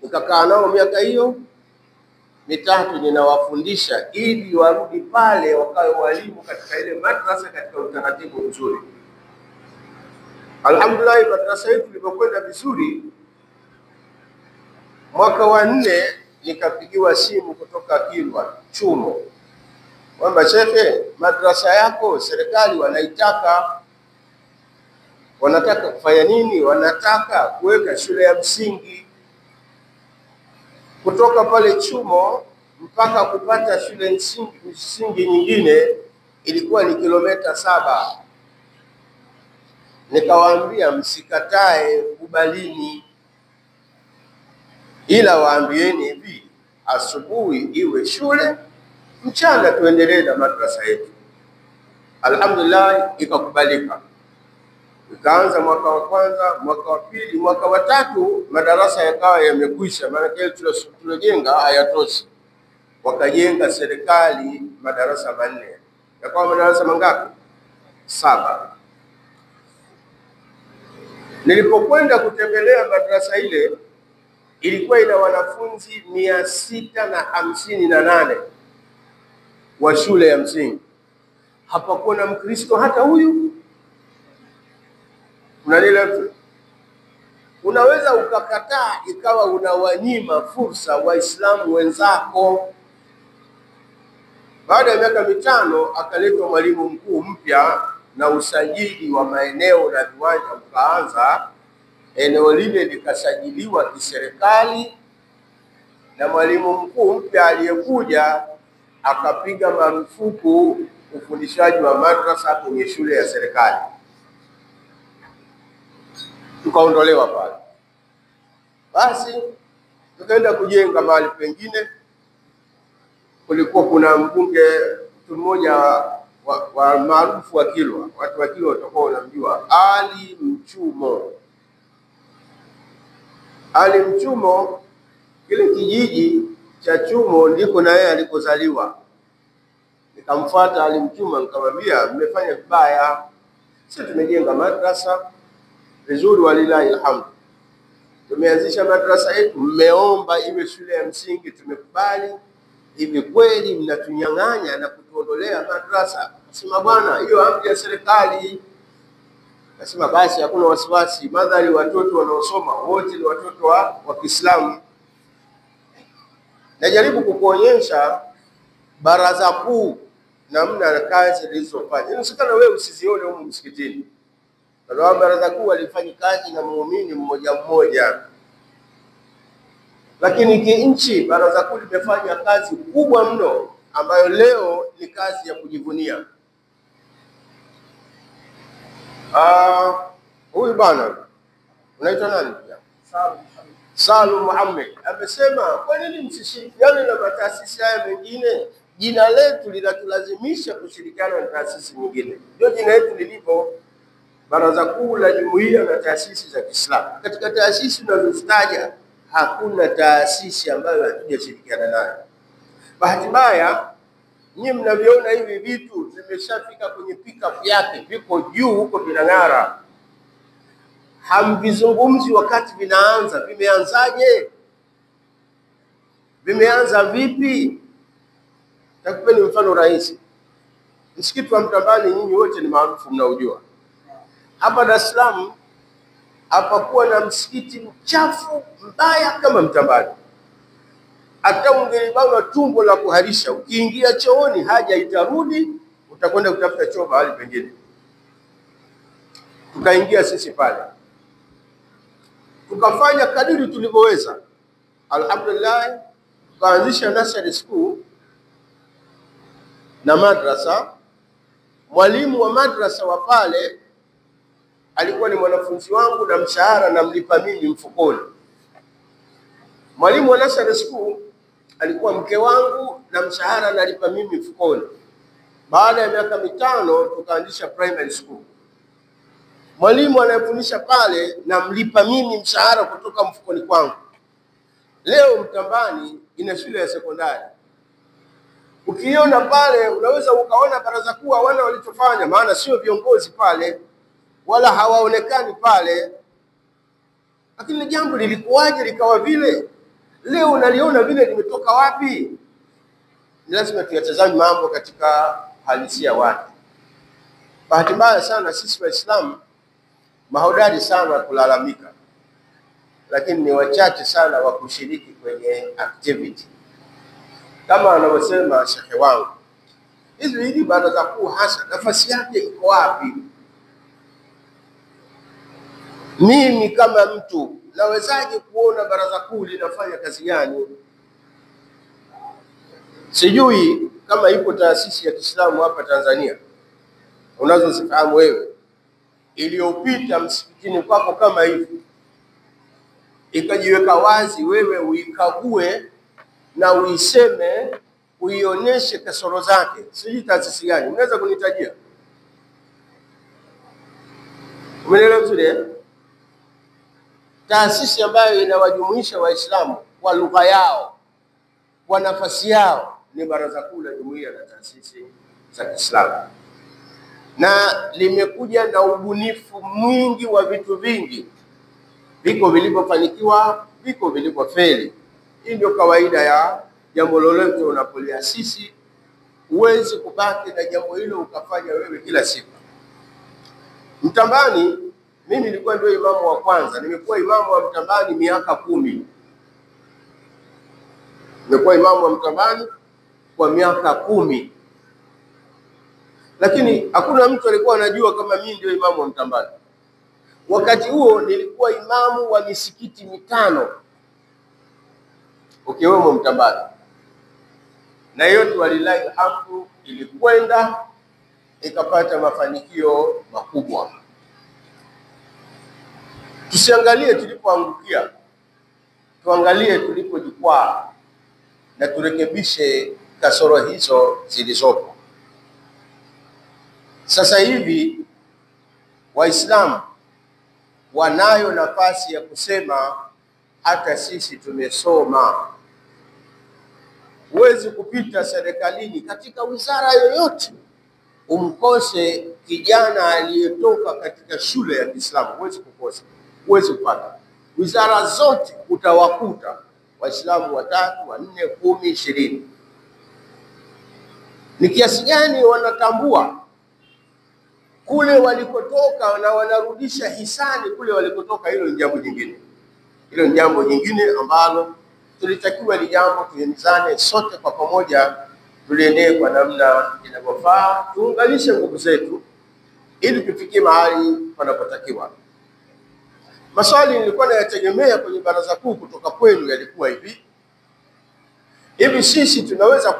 nikakaa nao miaka hiyo 3 ninawafundisha ili warudi pale wakawe walimu katika ile madrasa katika utaratibu mzuri. Alhamdulillah, madrasa yetu ilipokwenda vizuri, mwaka wa 4 nikapigiwa simu kutoka Kilwa Chumo kwamba shekhe, madrasa yako serikali wanataka kufanya nini? Wanataka kuweka shule ya msingi. Kutoka pale Chumo mpaka kupata shule msingi nyingine ilikuwa ni kilomita 7. Nikawaambia msikatae, kubalini, ila waambieni hivi, asubuhi iwe shule, mchana tuendelee na madrasa yetu. Alhamdulillah, ikakubalika. Ikaanza mwaka wa 1, mwaka wa 2, mwaka wa 3 madarasa yakawa yamekwisha, maana kile tulojenga hayatoshi. Wakajenga serikali madarasa 4. Yakawa madarasa mangapi? 7. Nilipokwenda kutembelea madrasa ile, ilikuwa ina wanafunzi 658 wa shule ya msingi. Hapakuwa na Mkristo hata huyu. Unaweza ukakataa, ikawa unawanyima fursa Waislamu wenzako. Baada ya miaka 5 akaletwa mwalimu mkuu mpya na usajili wa maeneo na viwanja ukaanza. Eneo lile likasajiliwa kiserikali, na mwalimu mkuu mpya aliyekuja akapiga marufuku ufundishaji wa madrasa kwenye shule ya serikali. Tukaondolewa pale. Basi tukaenda kujenga mahali pengine. Kulikuwa kuna mbunge mmoja wa maarufu wa Kilwa, watu wa Kilwa watakuwa wanamjua, Ali Mchumo. Ali Mchumo, kile kijiji cha Chumo ndiko na yeye alikozaliwa. Nikamfuata Ali Mchumo, nikamwambia mmefanya vibaya. Sisi tumejenga madrasa vizuri, walilahi alhamd. Tumeanzisha madrasa yetu, mmeomba iwe shule ya msingi, tumekubali. Hivi kweli mnatunyang'anya na kutuondolea madrasa? Nasema bwana, hiyo amri ya serikali. Nasema basi hakuna wasiwasi, madhali watoto wanaosoma wote ni watoto wa Kiislamu. Najaribu kukuonyesha baraza kuu namna kazi zilizofanya. Inasikana wewe usizione huko msikitini. Kwa baraza kuu walifanya kazi na muumini mmoja mmoja. Lakini kinchi baraza kuu limefanya kazi kubwa mno ambayo leo ni kazi ya kujivunia. Huyu bwana unaitwa nani? Salum Muhammad amesema, kwa nini msishirikiane na mataasisi haya mengine? Jina letu linatulazimisha kushirikiana na taasisi nyingine. Ndio jina letu lilivyo, Baraza Kuu la Jumuiya na Taasisi za Kiislamu. Katika taasisi tunazozitaja hakuna taasisi ambayo hatujashirikiana nayo. Bahati mbaya, nyinyi mnaviona hivi vitu vimeshafika kwenye pickup yake, viko juu huko vinang'ara. Hamvizungumzi wakati vinaanza. Vimeanzaje? Vimeanza vipi? Takupeni mfano rahisi. Msikiti wa Mtambani nyinyi wote ni maarufu, mnaujua. Hapa Dar es Salaam hapakuwa na msikiti mchafu mbaya kama Mtambani. Hata ungelibanwa tumbo la kuharisha, ukiingia chooni haja itarudi, utakwenda kutafuta choo mahali pengine. Tukaingia sisi pale, tukafanya kadiri tulivyoweza. Alhamdulillah, tukaanzisha nursery school na madrasa. Mwalimu wa madrasa wa pale alikuwa ni mwanafunzi wangu na mshahara na mlipa mimi mfukoni. Mwalimu wa nursery school alikuwa mke wangu na mshahara nalipa mimi mfukoni. Baada ya miaka 5 tukaanzisha primary school. Mwalimu anayefundisha pale na mlipa mimi mshahara kutoka mfukoni kwangu. Leo Mtambani ina shule ya sekondari. Ukiona pale unaweza ukaona baraza kuu hawana walichofanya, maana sio viongozi pale wala hawaonekani pale. Lakini jambo lilikuwaje likawa vile? Leo unaliona vile limetoka wapi? Ni lazima tuyatazame mambo katika halisia wake. Bahati mbaya sana sisi Waislamu mahodari sana kulalamika, lakini ni wachache sana wa kushiriki kwenye activity. Kama anavyosema shekhe wangu, hizi baraza kuu hasa nafasi yake iko wapi? Mimi kama mtu nawezaje kuona baraza kuu linafanya kazi gani? Sijui kama ipo taasisi ya Kiislamu hapa Tanzania unazozifahamu wewe iliyopita msikitini kwako kama hivi, ikajiweka wazi, wewe uikague na uiseme, uionyeshe kasoro zake. Sijui taasisi gani, unaweza kunitajia? Umeelewa vizuri? Taasisi ambayo inawajumuisha Waislamu kwa lugha yao, kwa nafasi yao, ni Baraza Kuu la Jumuiya na Taasisi za Kiislamu, na limekuja na ubunifu mwingi wa vitu vingi. Viko vilivyofanikiwa, viko vilivyofeli. Hii ndio kawaida ya jambo lolote unapoliasisi. Huwezi kubaki na jambo hilo ukafanya wewe kila siku. Mtambani mimi nilikuwa ndio imamu wa kwanza. Nimekuwa imamu wa Mtambani miaka 10. Nimekuwa imamu wa Mtambani kwa miaka 10. Lakini hakuna mtu alikuwa anajua kama mimi ndio imamu wa Mtambani. Wakati huo nilikuwa imamu wa misikiti 5 ukiwemo Mtambani. Na yote walilahi alhamdu ilikwenda ikapata mafanikio makubwa. Tusiangalie tulipoangukia, tuangalie tulipojikwaa na turekebishe kasoro hizo zilizopo. Sasa hivi Waislamu wanayo nafasi ya kusema hata sisi tumesoma. Huwezi kupita serikalini katika wizara yoyote umkose kijana aliyetoka katika shule ya Kiislamu. Huwezi kukosa, huwezi kupata. Wizara zote utawakuta Waislamu 3, 4, 10, 20. Ni kiasi gani wanatambua kule walikotoka na wanarudisha hisani kule walikotoka? Hilo ni jambo jingine. Hilo ni jambo jingine ambalo tulitakiwa ni jambo tuemizane sote kwa pamoja, tuliendee kwa namna inavyofaa, tuunganishe nguvu zetu ili tufikie mahali panapotakiwa. Maswali nilikuwa nayategemea kwenye baraza kuu kutoka kwenu yalikuwa hivi: sisi tunaweza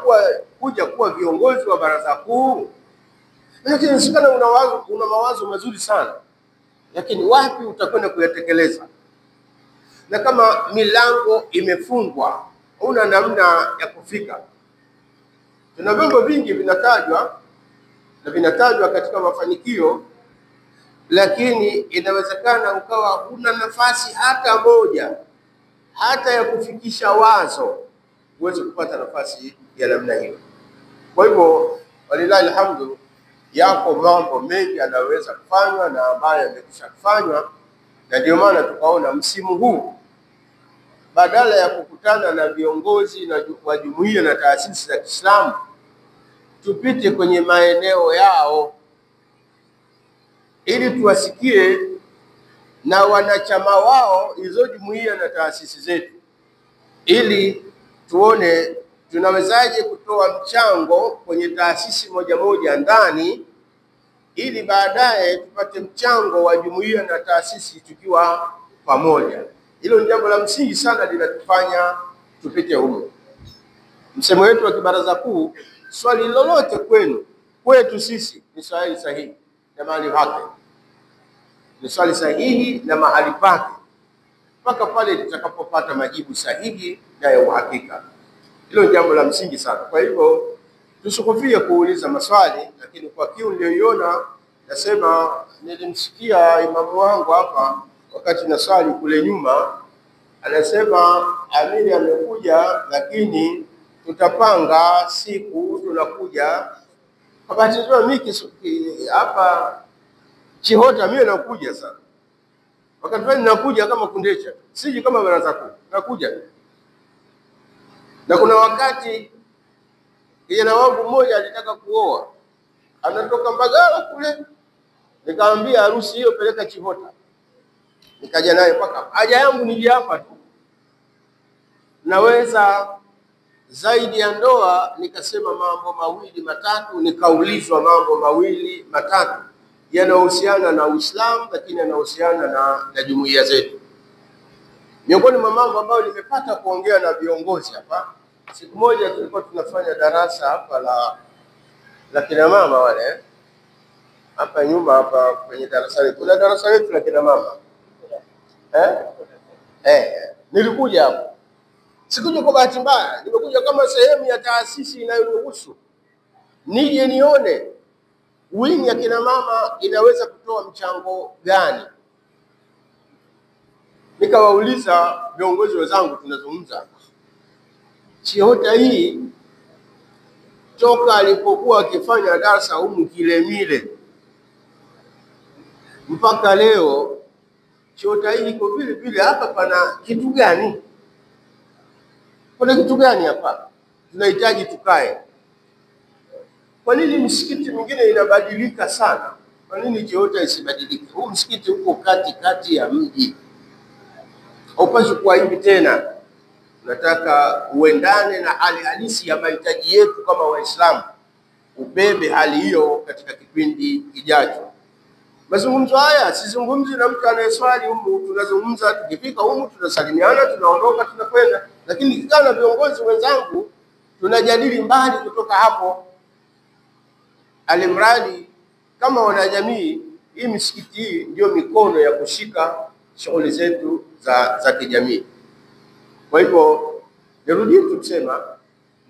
kuja kuwa viongozi wa baraza kuu? Lakini sikana una mawazo mazuri sana, lakini wapi utakwenda kuyatekeleza? Na kama milango imefungwa, una namna ya kufika. Tuna vyombo vingi vinatajwa na vinatajwa katika mafanikio, lakini inawezekana ukawa huna nafasi hata moja hata ya kufikisha wazo, uweze kupata nafasi ya namna hiyo. Kwa hivyo walilahi alhamdu, yako mambo mengi yanaweza kufanywa na ambayo yamekwisha kufanywa, na ndio maana tukaona msimu huu badala ya kukutana na viongozi na wa jumuiya na taasisi za Kiislamu, tupite kwenye maeneo yao ili tuwasikie na wanachama wao hizo jumuiya na taasisi zetu, ili tuone tunawezaje kutoa mchango kwenye taasisi moja moja ndani, ili baadaye tupate mchango wa jumuiya na taasisi tukiwa pamoja. Hilo ni jambo la msingi sana linatufanya tupite huko. Msemo wetu wa kibaraza kuu, swali lolote kwetu sisi ni swali sahihi na mahali pake, ni swali sahihi na mahali pake, mpaka pale tutakapopata majibu sahihi na ya uhakika. Hilo ni jambo la msingi sana. Kwa hivyo tusikofie kuuliza maswali, lakini kwa kiu niliyoiona, nasema nilimsikia imamu wangu hapa wakati na swali kule nyuma, anasema amiri amekuja, lakini tutapanga siku tunakuja. Kwa bahati nzuri mimi hapa Chihota mimi nakuja sana. Wakati fulani nakuja kama Kundecha, siji kama baraza kuu, nakuja. Na kuna wakati kijana wangu mmoja alitaka kuoa, anatoka Mbagala kule, nikamwambia harusi hiyo peleka Chihota. Nikaja naye mpaka haja yangu nije hapa tu. Naweza zaidi ya ndoa, nikasema mambo mawili matatu, nikaulizwa mambo mawili matatu yanayohusiana na Uislamu, lakini yanahusiana na jumuiya zetu. Miongoni mwa mambo ambayo nimepata kuongea na viongozi hapa, siku moja tulikuwa tunafanya darasa hapa la kina mama wale, hapa nyuma hapa kwenye darasa, kuna darasa letu la kina mama. Nilikuja hapo. Sikuja kwa bahati mbaya, nimekuja kama sehemu ya taasisi inayoruhusu nije nione wingi ya kina mama inaweza kutoa mchango gani. Nikawauliza viongozi wenzangu, tunazungumza Chihota hii toka alipokuwa akifanya darasa humu Kilemile mpaka leo, Chihota hii iko vile vile. Hapa pana kitu gani? Kuna kitu gani hapa? Tunahitaji tukae. Kwa nini msikiti mwingine inabadilika sana? Kwa nini Chihota isibadilike? Huu msikiti uko kati ya mji, haupaswi kuwa hivi tena. Nataka uendane na hali halisi ya mahitaji yetu kama Waislamu, ubebe hali hiyo katika kipindi kijacho. Mazungumzo haya sizungumzi na mtu anayeswali humu, tunazungumza tukifika humu tunasalimiana, tunaondoka, tunakwenda. Lakini kikao na viongozi wenzangu tunajadili mbali kutoka hapo. Alimradi kama wanajamii, hii misikiti hii ndio mikono ya kushika shughuli zetu za kijamii. Kwa hivyo nirudie kusema,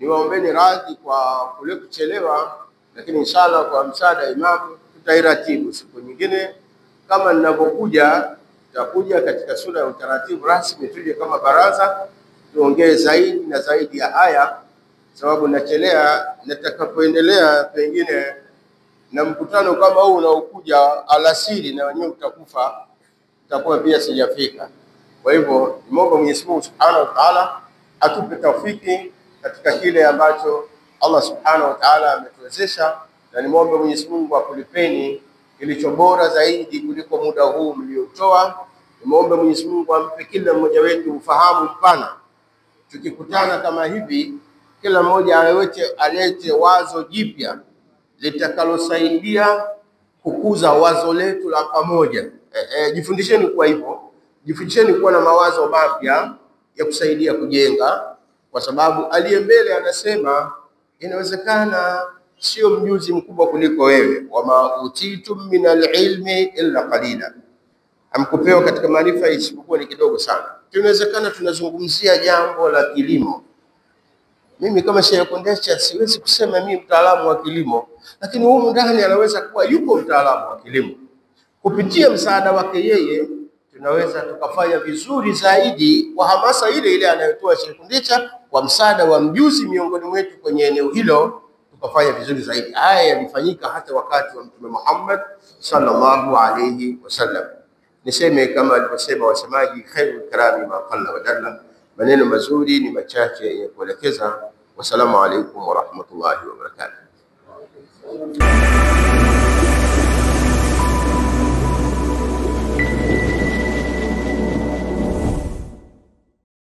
niwaombeni radhi kwa kule kuchelewa, lakini inshallah kwa msaada imamu tutairatibu siku nyingine. Kama ninapokuja, tutakuja katika sura ya utaratibu rasmi, tuje kama baraza tuongee zaidi na zaidi ya haya, sababu nachelea nitakapoendelea pengine na mkutano kama huu unaokuja alasiri na wenyewe utakufa, itakuwa pia sijafika. Kwa hivyo niombe Mwenyezi Mungu Subhanahu wa Ta'ala atupe taufiki katika kile ambacho Allah Subhanahu wa Ta'ala ametuwezesha, na niombe Mwenyezi Mungu akulipeni kilicho bora zaidi kuliko muda huu mliotoa. Niombe Mwenyezi Mungu ampe kila mmoja wetu ufahamu mpana. Tukikutana kama hivi, kila mmoja alete wazo jipya litakalosaidia kukuza wazo letu la pamoja. Jifundisheni kwa hivyo, jifundisheni kuwa na mawazo mapya ya kusaidia kujenga, kwa sababu aliye mbele anasema inawezekana sio mjuzi mkubwa kuliko wewe, wama utitum min alilmi illa qalila, hamkupewa katika maarifa isipokuwa ni kidogo sana. Tunawezekana tunazungumzia jambo la kilimo. Mimi kama Sheikh Kundecha siwezi kusema mimi mtaalamu wa kilimo, lakini huyu ndani anaweza kuwa yuko mtaalamu wa kilimo. Kupitia msaada wake yeye tunaweza tukafanya vizuri zaidi kwa hamasa ile ile anayotoa Sheikh Kundecha, kwa msaada wa mjuzi miongoni mwetu kwenye eneo hilo, tukafanya vizuri zaidi. Haya yalifanyika hata wakati wa Mtume Muhammad sallallahu alayhi wasallam. Niseme kama alivyosema wasemaji, khairul kalami ma qalla wa dalla, maneno mazuri ni machache ya kuelekeza. Wassalamu alaykum wa rahmatullahi wa barakatuh.